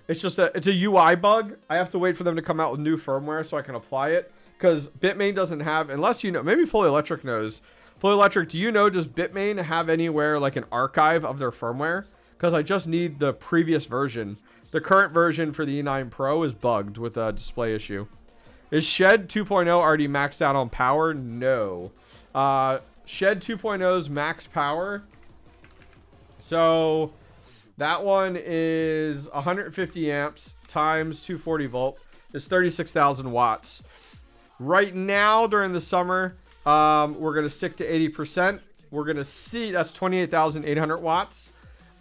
It's just it's a UI bug. I have to wait for them to come out with new firmware so I can apply it. Because Bitmain doesn't have, unless you know, maybe Fully Electric knows. Fully Electric, do you know, does Bitmain have anywhere like an archive of their firmware? Because I just need the previous version. The current version for the E9 Pro is bugged with a display issue. Is Shed 2.0 already maxed out on power? No. Shed 2.0's max power. So that one is 150 amps times 240 volt. Is 36,000 watts. Right now, during the summer, we're going to stick to 80%. We're going to see, that's 28,800 watts.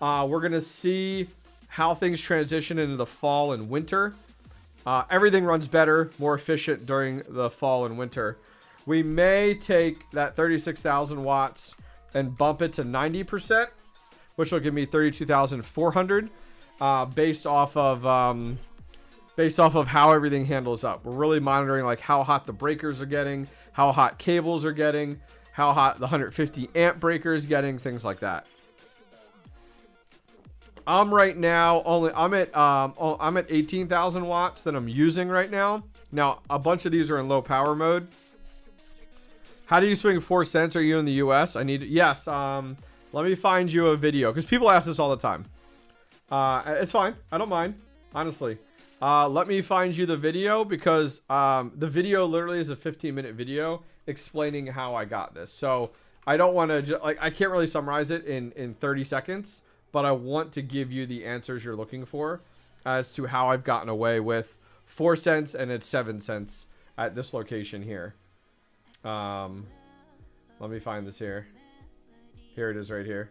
We're going to see how things transition into the fall and winter. Everything runs better, more efficient during the fall and winter. We may take that 36,000 watts and bump it to 90%, which will give me 32,400 based off of how everything handles up. We're really monitoring like how hot the breakers are getting, how hot cables are getting, how hot the 150 amp breaker is getting, things like that. I'm right now I'm at 18,000 watts that I'm using right now. Now a bunch of these are in low power mode. How do you swing 4 cents? Are you in the US? Yes. Let me find you a video, because people ask this all the time. It's fine. I don't mind, honestly. Let me find you the video, because the video literally is a 15-minute video explaining how I got this. So I don't want to I can't really summarize it in 30 seconds, but I want to give you the answers you're looking for as to how I've gotten away with 4 cents and it's 7 cents at this location here. Let me find this here. Here it is right here.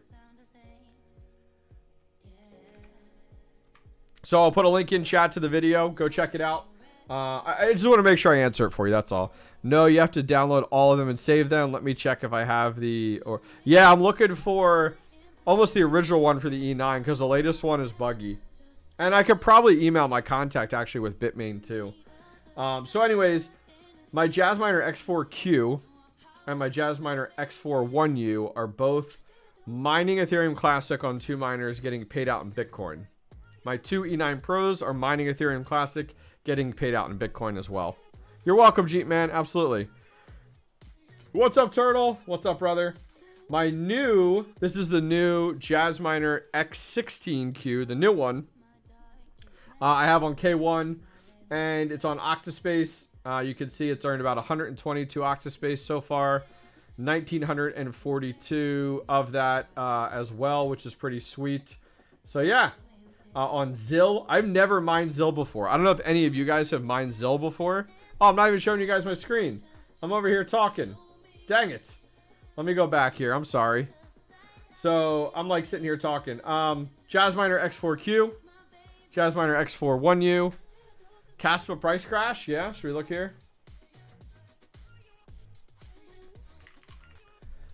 So I'll put a link in chat to the video. Go check it out. I just want to make sure I answer it for you. That's all. No, you have to download all of them and save them. Let me check if I have yeah, I'm looking for almost the original one for the E9, because the latest one is buggy. And I could probably email my contact actually with Bitmain too. So anyways, my Jasminer X4Q and my Jasminer X4 1U are both mining Ethereum Classic on 2 miners, getting paid out in Bitcoin. My 2 E9 Pros are mining Ethereum Classic, getting paid out in Bitcoin as well. You're welcome, Jeep Man. Absolutely. What's up, Turtle? What's up, brother? This is the new Jasminer X16Q, the new one. I have on K1, and it's on Octaspace. You can see it's earned about 122 Octaspace so far. 1,942 of that as well, which is pretty sweet. So yeah, on ZIL, I've never mined ZIL before. I don't know if any of you guys have mined ZIL before. Oh, I'm not even showing you guys my screen. I'm over here talking. Dang it. Let me go back here. I'm sorry. So I'm like sitting here talking. Jasminer X4Q, Jasminer X4 1U, Caspa price crash. Yeah, should we look here?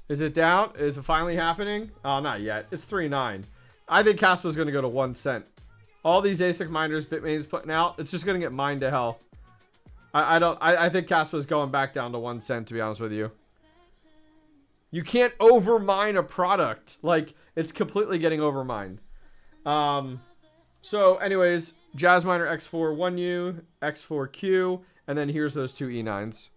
Is it down? Is it finally happening? Oh, not yet. It's 3.9. I think Caspa's going to go to 1 cent. All these ASIC miners Bitmain's putting out, it's just going to get mined to hell. I think Caspa's going back down to 1 cent, to be honest with you. You can't overmine a product. Like, it's completely getting overmined. So anyways, Jasminer X4 1U, X4Q, and then here's those 2 E9s.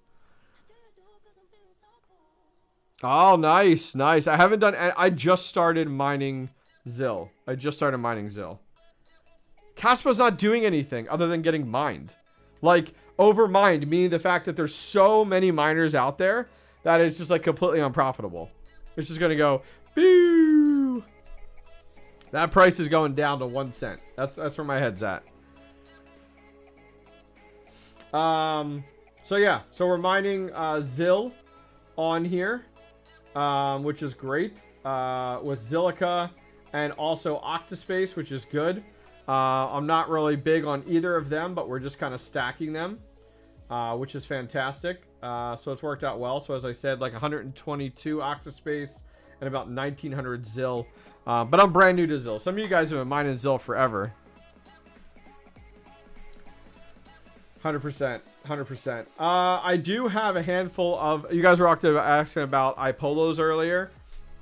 Oh, nice, nice. I just started mining ZIL. Caspa's not doing anything other than getting mined. Like, overmined, meaning the fact that there's so many miners out there that it's just like completely unprofitable. It's just gonna go, boo. That price is going down to 1 cent. That's where my head's at. So yeah, so we're mining ZIL on here, which is great, with Zilliqa and also Octaspace, which is good. I'm not really big on either of them, but we're just kind of stacking them, which is fantastic. So it's worked out well. So as I said, like 122 Octaspace and about 1900 ZIL. But I'm brand new to ZIL. Some of you guys have been mining ZIL forever. 100%. 100%. I do have a handful of... You guys were asking about iPolos earlier.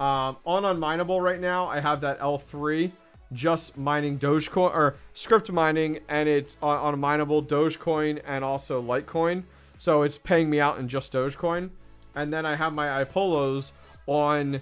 On Unmineable right now, I have that L3 just mining Dogecoin, or script mining, and it's on Unmineable, Dogecoin, and also Litecoin. So it's paying me out in just Dogecoin. And then I have my iPolos on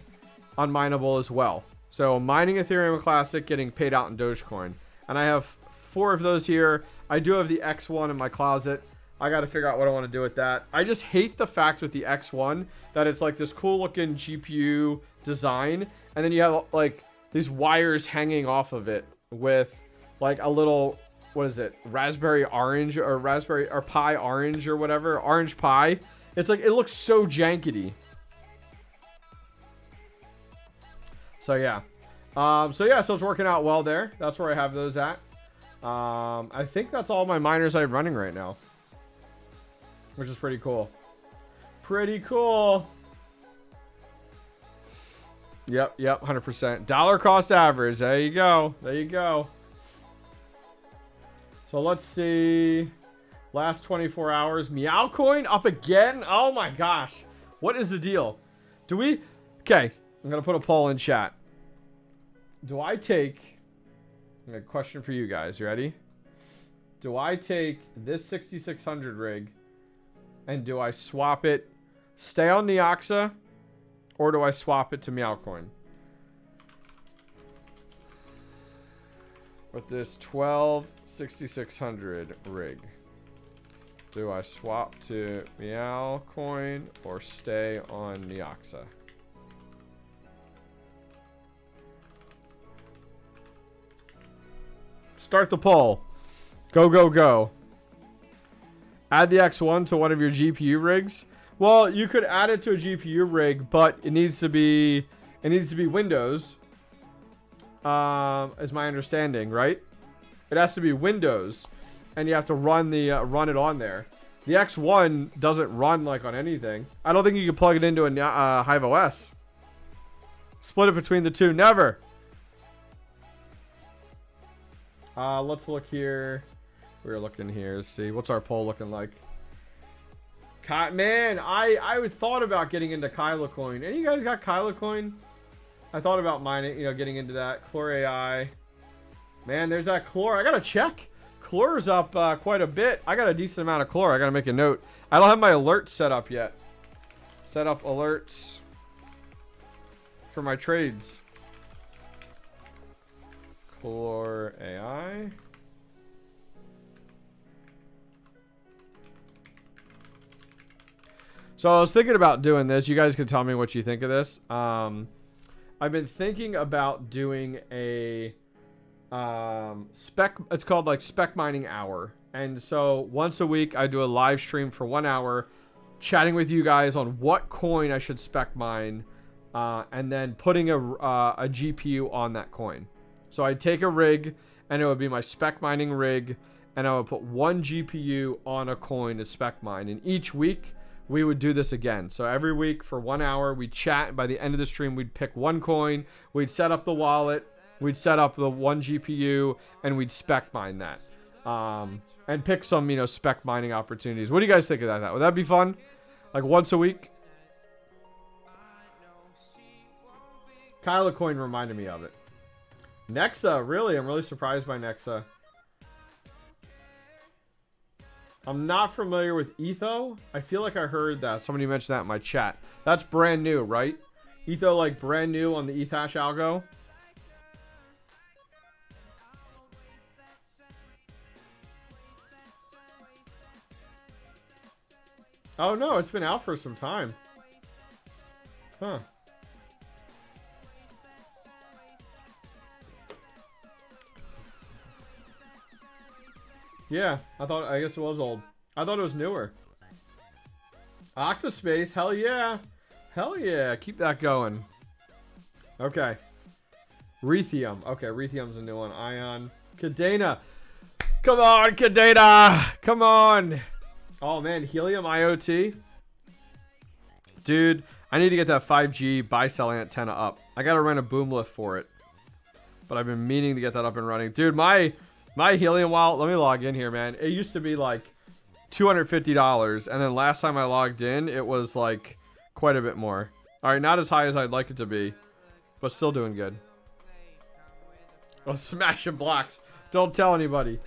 Unmineable as well. So mining Ethereum Classic, getting paid out in Dogecoin. And I have 4 of those here. I do have the X1 in my closet. I got to figure out what I want to do with that. I just hate the fact with the X1 that it's like this cool looking GPU design. And then you have like these wires hanging off of it with like a little, what is it? Raspberry orange or raspberry or Pi orange or whatever. Orange Pi. It's like, it looks so jankety. So yeah. So it's working out well there. That's where I have those at. I think that's all my miners I have running right now, which is pretty cool. Pretty cool. Yep, 100%. Dollar cost average. There you go. There you go. So let's see. Last 24 hours. Meowcoin up again. Oh my gosh. What is the deal? Do we... Okay. I'm going to put a poll in chat. Do I take Okay, question for you guys. You ready? Do I take this 6600 rig and do I swap it, stay on 𝐿𝐼𝐳, or do I swap it to �meowcoin? With this 12 6600 rig, do I swap to �meowcoin or stay on 𝐿𝐼𝐳? Start the poll. Go, go, go. Add the X1 to one of your GPU rigs. Well, you could add it to a GPU rig, but it needs to be Windows. Is my understanding, right? It has to be Windows, and you have to run it on there. The X1 doesn't run like on anything. I don't think you can plug it into a Hive OS. Split it between the two. Never. Let's look here. We're looking here. Let's see. What's our poll looking like? Man, I thought about getting into 𝐃𝐢𝐬𝐜𝐜. Any of you guys got 𝐃𝐢𝐬𝐜𝐜? I thought about mining, getting into that. 𝐶hlore AI. Man, there's that 𝐶hlore. I gotta check. 𝐶hlore's up quite a bit. I got a decent amount of 𝐶hlore. I gotta make a note. I don't have my alerts set up yet. Set up alerts for my trades. 𝐶hlore AI. So I was thinking about doing this. You guys can tell me what you think of this. I've been thinking about doing a spec. It's called like spec mining hour. And so once a week I do a live stream for 1 hour, chatting with you guys on what coin I should spec mine, and then putting a GPU on that coin. So I'd take a rig, and it would be my spec mining rig, and I would put one GPU on a coin to spec mine. And each week we would do this again. So every week for 1 hour, we'd chat. By the end of the stream, we'd pick one coin. We'd set up the wallet. We'd set up the one GPU, and we'd spec mine that. And pick some, spec mining opportunities. What do you guys think of that? Would that be fun? Like once a week? 𝐃𝐢𝐬𝐜𝐜 reminded me of it. �NEXA, really? I'm really surprised by �NEXA. I'm not familiar with 𝐒𝐻O. I feel like I heard that. Somebody mentioned that in my chat. That's brand new, right? 𝐒𝐻O like brand new on the eth hash algo. Oh no, it's been out for some time. Huh. Yeah, I guess it was old. I thought it was newer. Octaspace, hell yeah. Hell yeah, keep that going. Okay. Raytheum. Okay, Raytheum's a new one. Ion. Kadena. Come on, Kadena. Come on. Oh man, Helium IoT. Dude, I need to get that 5G buy-sell antenna up. I gotta run a boom lift for it. But I've been meaning to get that up and running. Dude, my Helium wallet, let me log in here, man. It used to be like $250, and then last time I logged in, it was like quite a bit more. All right, not as high as I'd like it to be, but still doing good. Oh, smashing blocks. Don't tell anybody.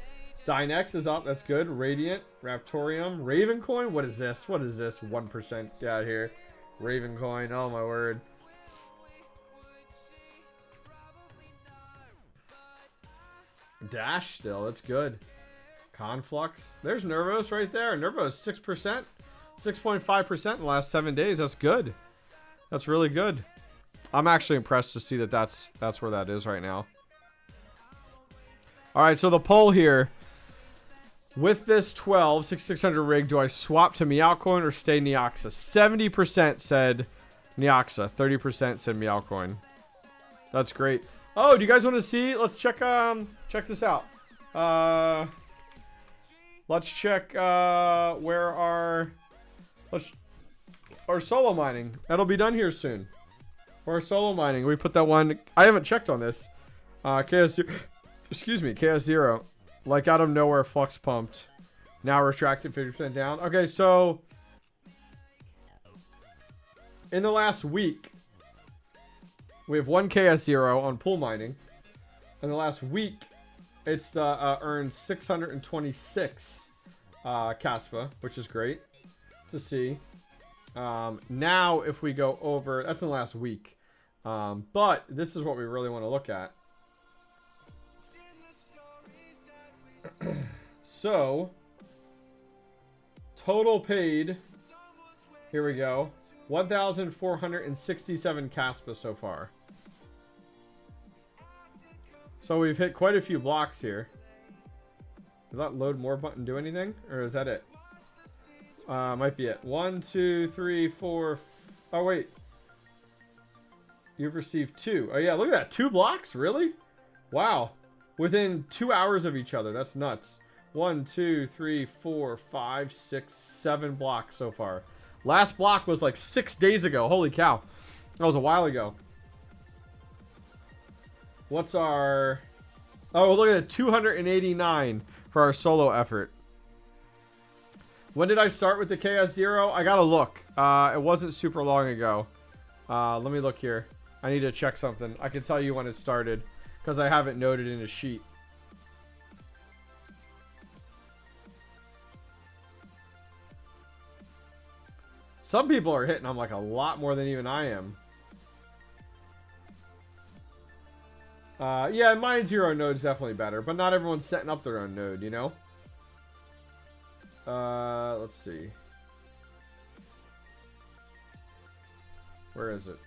Dynex is up. That's good. Radiant, Raptorium, Ravencoin. What is this? What is this? 1%. Get out of here. Ravencoin. Oh, my word. Dash still. That's good. Conflux. There's Nervos right there. Nervos 6%. 6.5% in the last 7 days. That's good. That's really good. I'm actually impressed to see that that's where that is right now. All right, so the poll here. With this 12 6600 rig, do I swap to �meowcoin or stay 𝐸𝐼𝐳? 70% said 𝐸𝐼𝐳. 30% said �meowcoin. That's great. Oh, do you guys want to see? Let's check this out. Let's check where our solo mining. That'll be done here soon. Or solo mining. We put that one. I haven't checked on this. ks0. Like out of nowhere, flux pumped. Now retracted 50% down. Okay, so in the last week, we have one ks0 on pool mining. In the last week, It's earned 626 𝐾𝐈, which is great to see. Now, if we go over, that's in the last week. But this is what we really want to look at. So, total paid, here we go, 1,467 𝐾𝐈 so far. So we've hit quite a few blocks here. Did that load more button do anything? Or is that it? Might be it. 1, 2, 3, 4. Oh, wait. You've received 2. Oh, yeah. Look at that. 2 blocks? Really? Wow. Within 2 hours of each other. That's nuts. 1, 2, 3, 4, 5, 6, 7 blocks so far. Last block was like 6 days ago. Holy cow. That was a while ago. What's our... Oh, look at it. 289 for our solo effort. When did I start with the KS0? I gotta look. It wasn't super long ago. Let me look here. I need to check something. I can tell you when it started because I have it noted in a sheet. Some people are hitting them like a lot more than even I am. Yeah, mine's your own node's definitely better, but not everyone's setting up their own node, you know? Let's see. Where is it?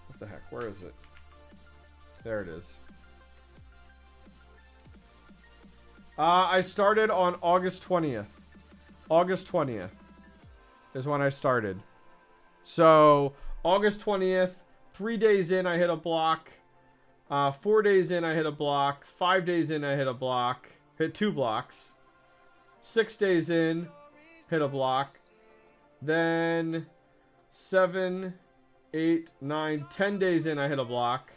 What the heck? Where is it? There it is. I started on August 20th. August 20th is when I started. So, August 20th, 3 days in, I hit a block. 4 days in, I hit a block. 5 days in, I hit a block. Hit 2 blocks. 6 days in, hit a block. Then 7, 8, 9, 10 days in, I hit a block.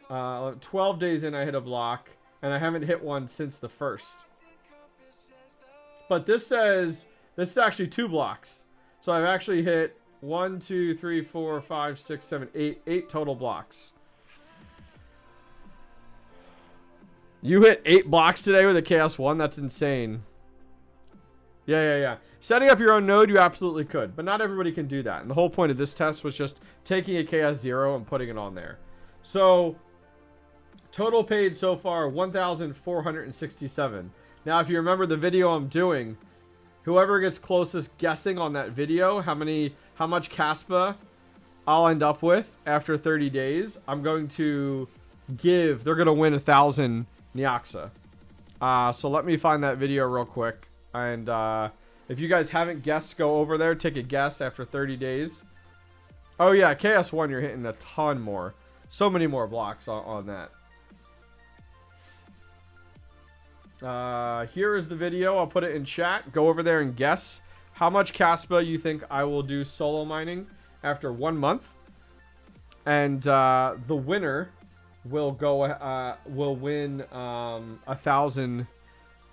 12 days in, I hit a block. And I haven't hit one since the 1st. But this says, this is actually 2 blocks. So I've actually hit 1, 2, 3, 4, 5, 6, 7, 8. 8 total blocks. You hit 8 blocks today with a KS1? That's insane. Yeah. Setting up your own node, you absolutely could. But not everybody can do that. And the whole point of this test was just taking a KS0 and putting it on there. So, total paid so far, 1,467. Now, if you remember the video I'm doing, whoever gets closest guessing on that video, how much 𝐾𝐈 I'll end up with after 30 days, I'm going to give, they're going to win 1,000 �NYOXA. So let me find that video real quick. And if you guys haven't guessed, go over there, take a guess after 30 days. Oh yeah, KS1, you're hitting a ton more. So many more blocks on that. Here is the video. I'll put it in chat. Go over there and guess how much 𝐾𝐈 you think I will do solo mining after 1 month. And the winner will go will win 1,000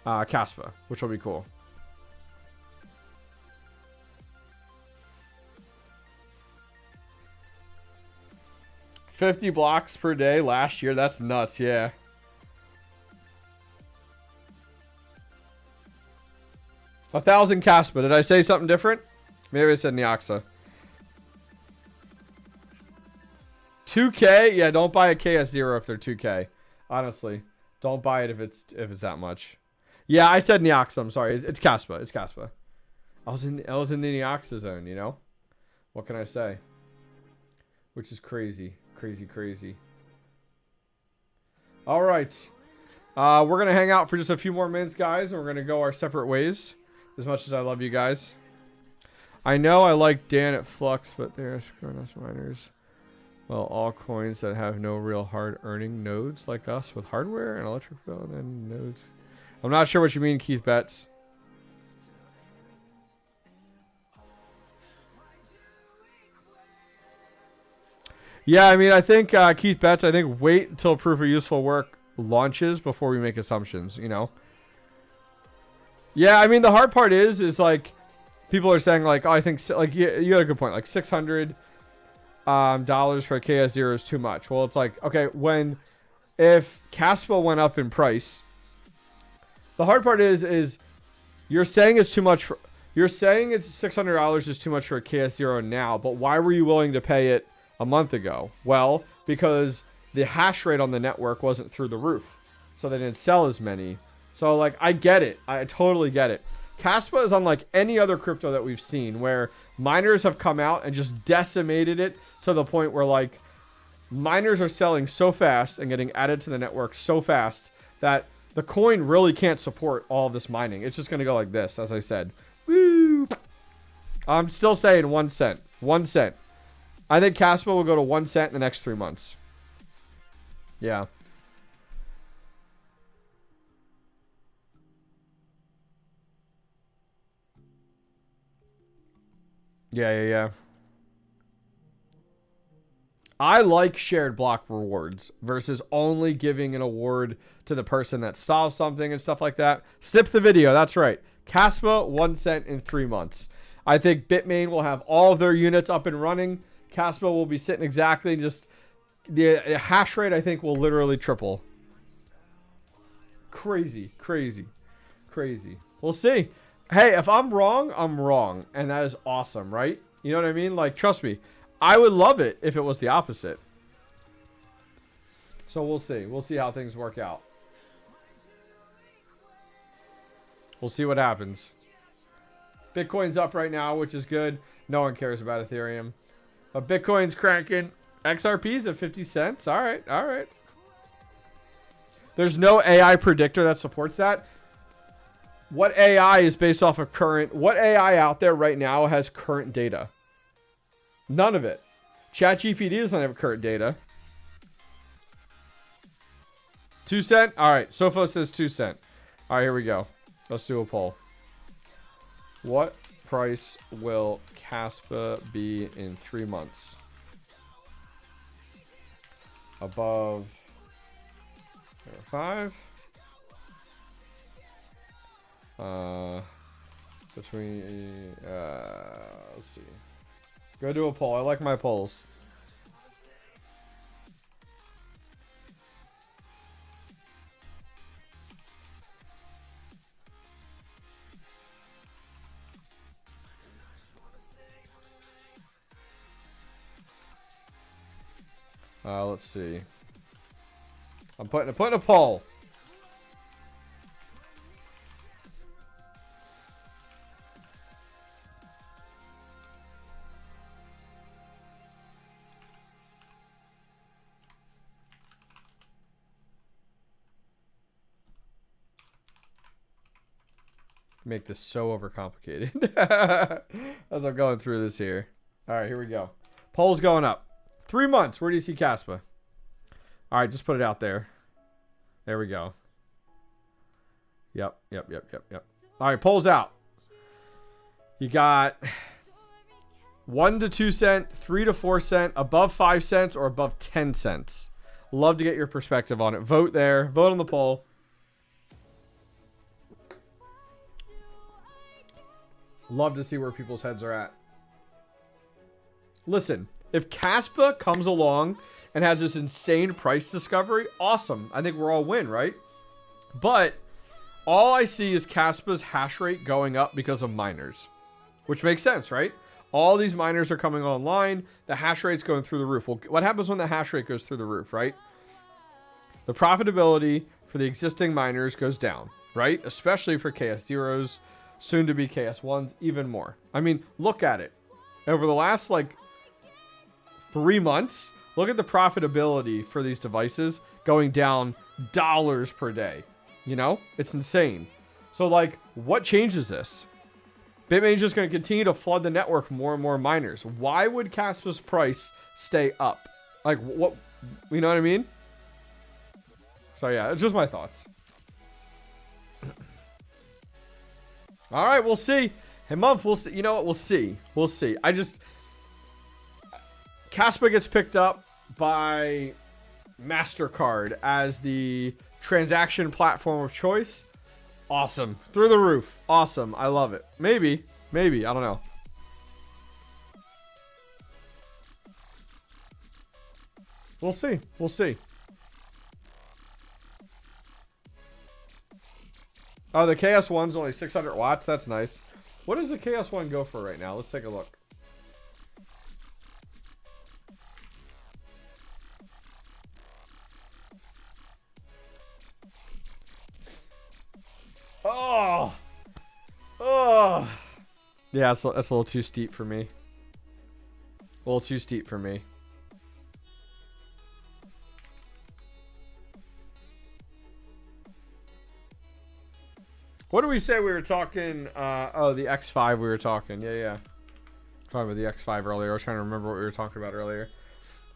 𝐾𝐈, which will be cool. $50 blocks per day last year. That's nuts. Yeah. A 1,000 𝐾𝐈. Did I say something different? Maybe I said �NYOXA. 2K? Yeah, don't buy a KS0 if they're 2K. Honestly, don't buy it if it's that much. Yeah, I said �NYOXA. I'm sorry. It's 𝐾𝐈. It's 𝐾𝐈. I was in the �NYOXA zone, you know? What can I say? Which is crazy. Crazy. All right. We're going to hang out for just a few more minutes, guys, and we're going to go our separate ways. As much as I love you guys. I know I like Dan at Flux, but they're screwing us miners. Well, all coins that have no real hard earning nodes like us with hardware and electric bill and nodes. I'm not sure what you mean, Keith Betts. Yeah, I mean, I think, Keith Betts, I think wait until proof of useful work launches before we make assumptions, you know? Yeah, I mean, the hard part is like, people are saying like, oh, I think, like, you got a good point, like 600, dollars for KS0 is too much. Well, it's like, okay, if 𝐃𝐈𝐬 went up in price, the hard part is you're saying it's too much for, you're saying it's $600 is too much for a KS0 now, but why were you willing to pay it a month ago? Well, because the hash rate on the network wasn't through the roof, so they didn't sell as many. So like, I get it. I totally get it. 𝐃𝐈𝐬 is unlike any other crypto that we've seen where miners have come out and just decimated it to the point where like miners are selling so fast and getting added to the network so fast that the coin really can't support all this mining. It's just going to go like this, as I said. Woo! I'm still saying 1 cent. 1 cent. I think 𝐃𝐈𝐬 will go to 1 cent in the next 3 months. Yeah. Yeah. I like shared block rewards versus only giving an award to the person that solves something and stuff like that. Sip the video. That's right. 𝐃𝐈𝐬 1 cent in 3 months. I think Bitmain will have all of their units up and running. 𝐃𝐈𝐬 will be sitting exactly just the hash rate. I think will literally triple. Crazy. We'll see. Hey, if I'm wrong, I'm wrong, and that is awesome, right? You know what I mean? Like, trust me. I would love it if it was the opposite. So we'll see. We'll see how things work out. We'll see what happens. Bitcoin's up right now, which is good. No one cares about Ethereum. But Bitcoin's cranking. XRP's at 50 cents. All right. There's no AI predictor that supports that. What AI is based off of current... What AI out there right now has current data? None of it. ChatGPT doesn't have current data. 2 cent? Alright, Sofo says 2 cent. Alright, here we go. Let's do a poll. What price will 𝐃𝐈𝐬 be in 3 months? Above 5. Between let's see. Go do a poll. I like my polls. Let's see. I'm putting a poll. Make this so overcomplicated as I'm going through this here. All right, here we go. Poll's going up. 3 months. Where do you see 𝐃𝐈𝐬? All right, just put it out there. There we go. Yep. All right, poll's out. You got 1 to 2 cent, 3 to 4 cent, above 5 cents, or above 10 cents. Love to get your perspective on it. Vote there. Vote on the poll. Love to see where people's heads are at. Listen, if 𝐃𝐈𝐬 comes along and has this insane price discovery, awesome. I think we're all win, right? But all I see is 𝐃𝐈𝐬's hash rate going up because of miners, which makes sense, right? All these miners are coming online. The hash rate's going through the roof. Well, what happens when the hash rate goes through the roof, right? The profitability for the existing miners goes down, right? Especially for KS0s, soon to be KS1s, even more. I mean, look at it. Over the last, like, 3 months, look at the profitability for these devices going down dollars per day. You know? It's insane. So, like, what changes this? Bitmain's just going to continue to flood the network with more and more miners. Why would 𝐃𝐈𝐬's price stay up? Like, what? You know what I mean? So, yeah, it's just my thoughts. All right, we'll see. Hey, Mumph, we'll see. You know what? We'll see. We'll see. 𝐃𝐈𝐬 gets picked up by MasterCard as the transaction platform of choice. Awesome. Through the roof. Awesome. I love it. Maybe. I don't know. We'll see. We'll see. Oh, the KS1's only 600 watts. That's nice. What does the KS1 go for right now? Let's take a look. Oh. Oh. Yeah, that's a little too steep for me. A little too steep for me. What did we say we were talking? Oh, the X5 we were talking. Yeah. Talking about the X5 earlier. I was trying to remember what we were talking about earlier.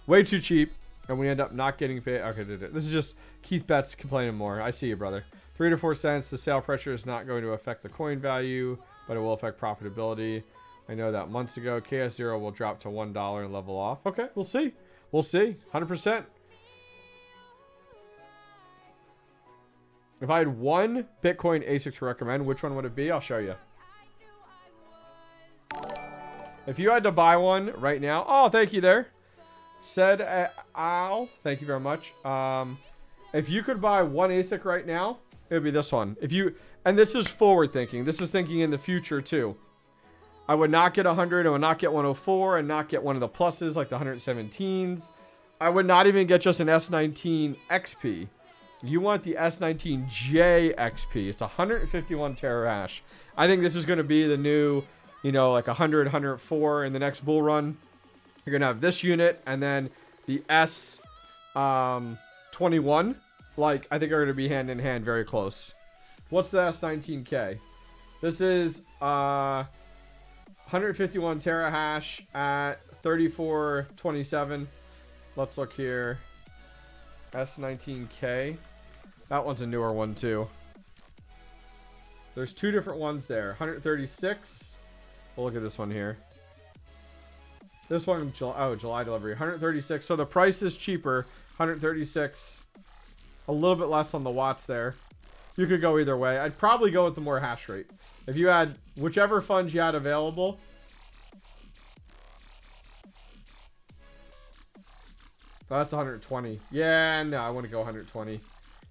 Way too cheap, and we end up not getting paid. Okay, this is just Keith Betts complaining more. I see you, brother. 3 to 4 cents. The sale pressure is not going to affect the coin value, but it will affect profitability. I know that months ago. KS0 will drop to $1 and level off. Okay, we'll see. We'll see. 100%. If I had one Bitcoin ASIC to recommend, which one would it be? I'll show you. If you had to buy one right now, oh, thank you there. Said ow, thank you very much. If you could buy one ASIC right now, it would be this one. And this is forward thinking. This is thinking in the future too. I would not get 100. I would not get 104 and not get one of the pluses like the 117s. I would not even get just an S19 XP. You want the S19J XP. It's 151 terahash. I think this is going to be the new, like 100, 104 in the next bull run. You're going to have this unit and then the S21. Like, I think are going to be hand in hand very close. What's the S19K? This is 151 terahash at 3427. Let's look here. S19K. That one's a newer one too. There's two different ones there. 136. We'll look at this one here. This one, July delivery. 136. So the price is cheaper. 136. A little bit less on the watts there. You could go either way. I'd probably go with the more hash rate. If you had whichever funds you had available. Oh, that's 120. Yeah, no, I want to go 120.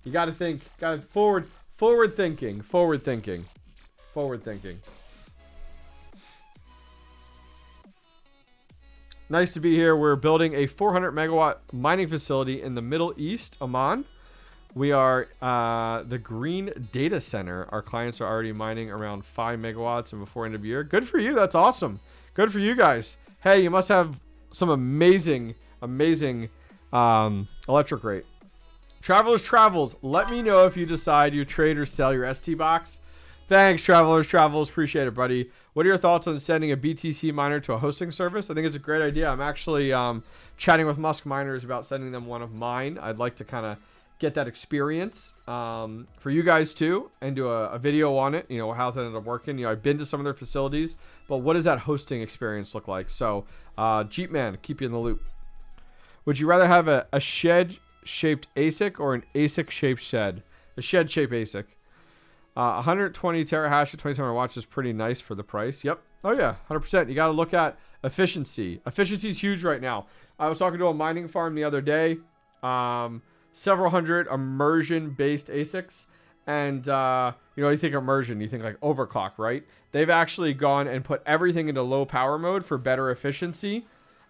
You got to think, forward thinking. Nice to be here. We're building a 400 megawatt mining facility in the Middle East, Oman. We are the Green Data Center. Our clients are already mining around 5 megawatts and before end of year. Good for you. That's awesome. Good for you guys. Hey, you must have some amazing electric rate. Travelers Travels, let me know if you decide you trade or sell your ST box. Thanks, Travelers Travels. Appreciate it, buddy. What are your thoughts on sending a BTC miner to a hosting service? I think it's a great idea. I'm actually chatting with Musk Miners about sending them one of mine. I'd like to kind of get that experience for you guys too and do a video on it. How's it ended up working? I've been to some of their facilities, but what does that hosting experience look like? So Jeep Man, keep you in the loop. Would you rather have a shed-shaped ASIC or an ASIC-shaped shed? A shed-shaped ASIC. 120 terahash at 2700 watts is pretty nice for the price. Yep. Oh, yeah. 100%. You got to look at efficiency. Efficiency is huge right now. I was talking to a mining farm the other day. Several hundred immersion-based ASICs. And, you think immersion, you think like overclock, right? They've actually gone and put everything into low power mode for better efficiency.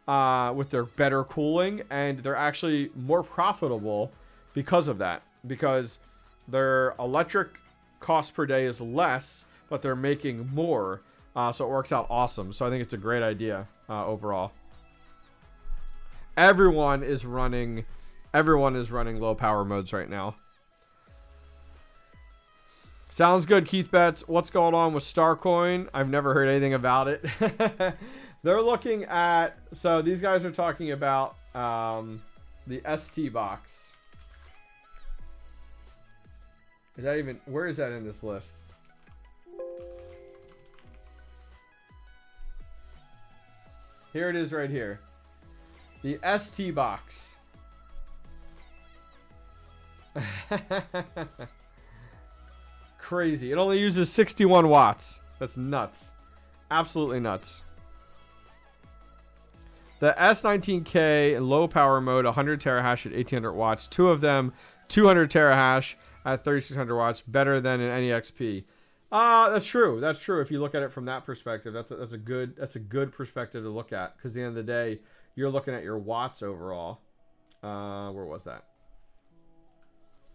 With their better cooling, and they're actually more profitable because of that, because their electric cost per day is less, but they're making more, so it works out awesome. So I think it's a great idea overall. Everyone is running low power modes right now. Sounds good, Keith Betts. What's going on with Starcoin? I've never heard anything about it. They're looking at, so these guys are talking about the ST box. Is that even, where is that in this list? Here it is right here. The ST box. Crazy. It only uses 61 watts. That's nuts. Absolutely nuts. The S19K in low power mode, 100 terahash at 1800 watts. Two of them, 200 terahash at 3600 watts, better than an NEXP. That's true. That's true. If you look at it from that perspective, that's a good perspective to look at. Because at the end of the day, you're looking at your watts overall. Where was that?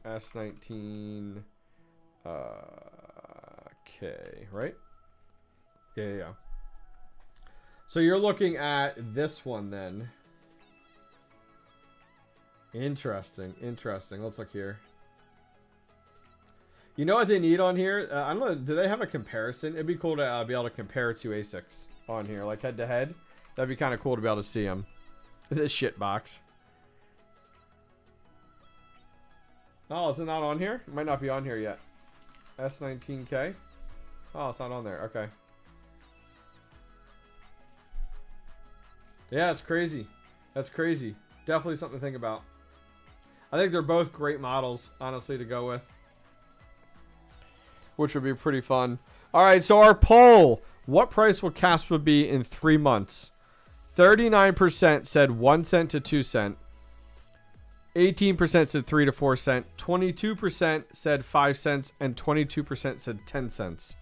S19 K, right? Yeah. So you're looking at this one then. Interesting. Let's look here. You know what they need on here? I don't know. Do they have a comparison? It'd be cool to be able to compare two ASICs on here, like head to head. That'd be kind of cool to be able to see them. This shit box. Oh, is it not on here? It might not be on here yet. S19K. Oh, it's not on there. Okay. Yeah, it's crazy. That's crazy. Definitely something to think about. I think they're both great models, honestly, to go with. Which would be pretty fun. Alright, so our poll. What price will Caspa be in 3 months? 39% said 1 cent to 2 cent. 18% said 3 to 4 cent. 22% said 5 cents. And 22% said 10 cents.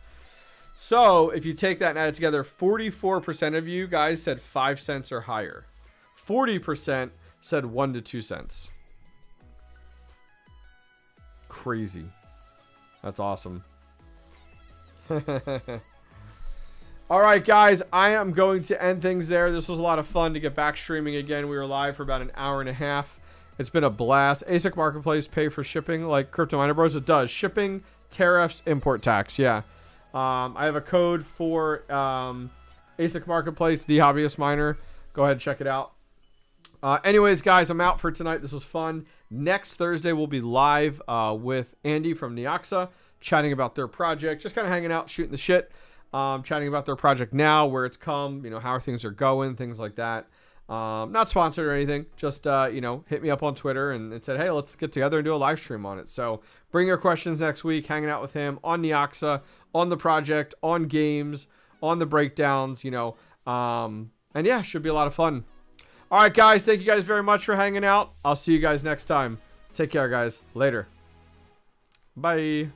So, if you take that and add it together, 44% of you guys said 5 cents or higher. 40% said 1 to 2 cents. Crazy. That's awesome. Alright guys, I am going to end things there. This was a lot of fun to get back streaming again. We were live for about an hour and a half. It's been a blast. ASIC Marketplace pay for shipping like Crypto Miner Bros? It does. Shipping, tariffs, import tax. Yeah. I have a code for ASIC Marketplace, the Hobbyist Miner. Go ahead and check it out. Anyways, guys, I'm out for tonight. This was fun. Next Thursday, we'll be live with Andy from 𝐿, chatting about their project. Just kind of hanging out, shooting the shit. Chatting about their project now, where it's come, you know, how things are going, things like that. Not sponsored or anything. Just, you know, hit me up on Twitter and said, hey, let's get together and do a live stream on it. So bring your questions next week, hanging out with him on 𝐿, on the project, on games, on the breakdowns, you know. And yeah, should be a lot of fun. All right, guys. Thank you guys very much for hanging out. I'll see you guys next time. Take care, guys. Later. Bye.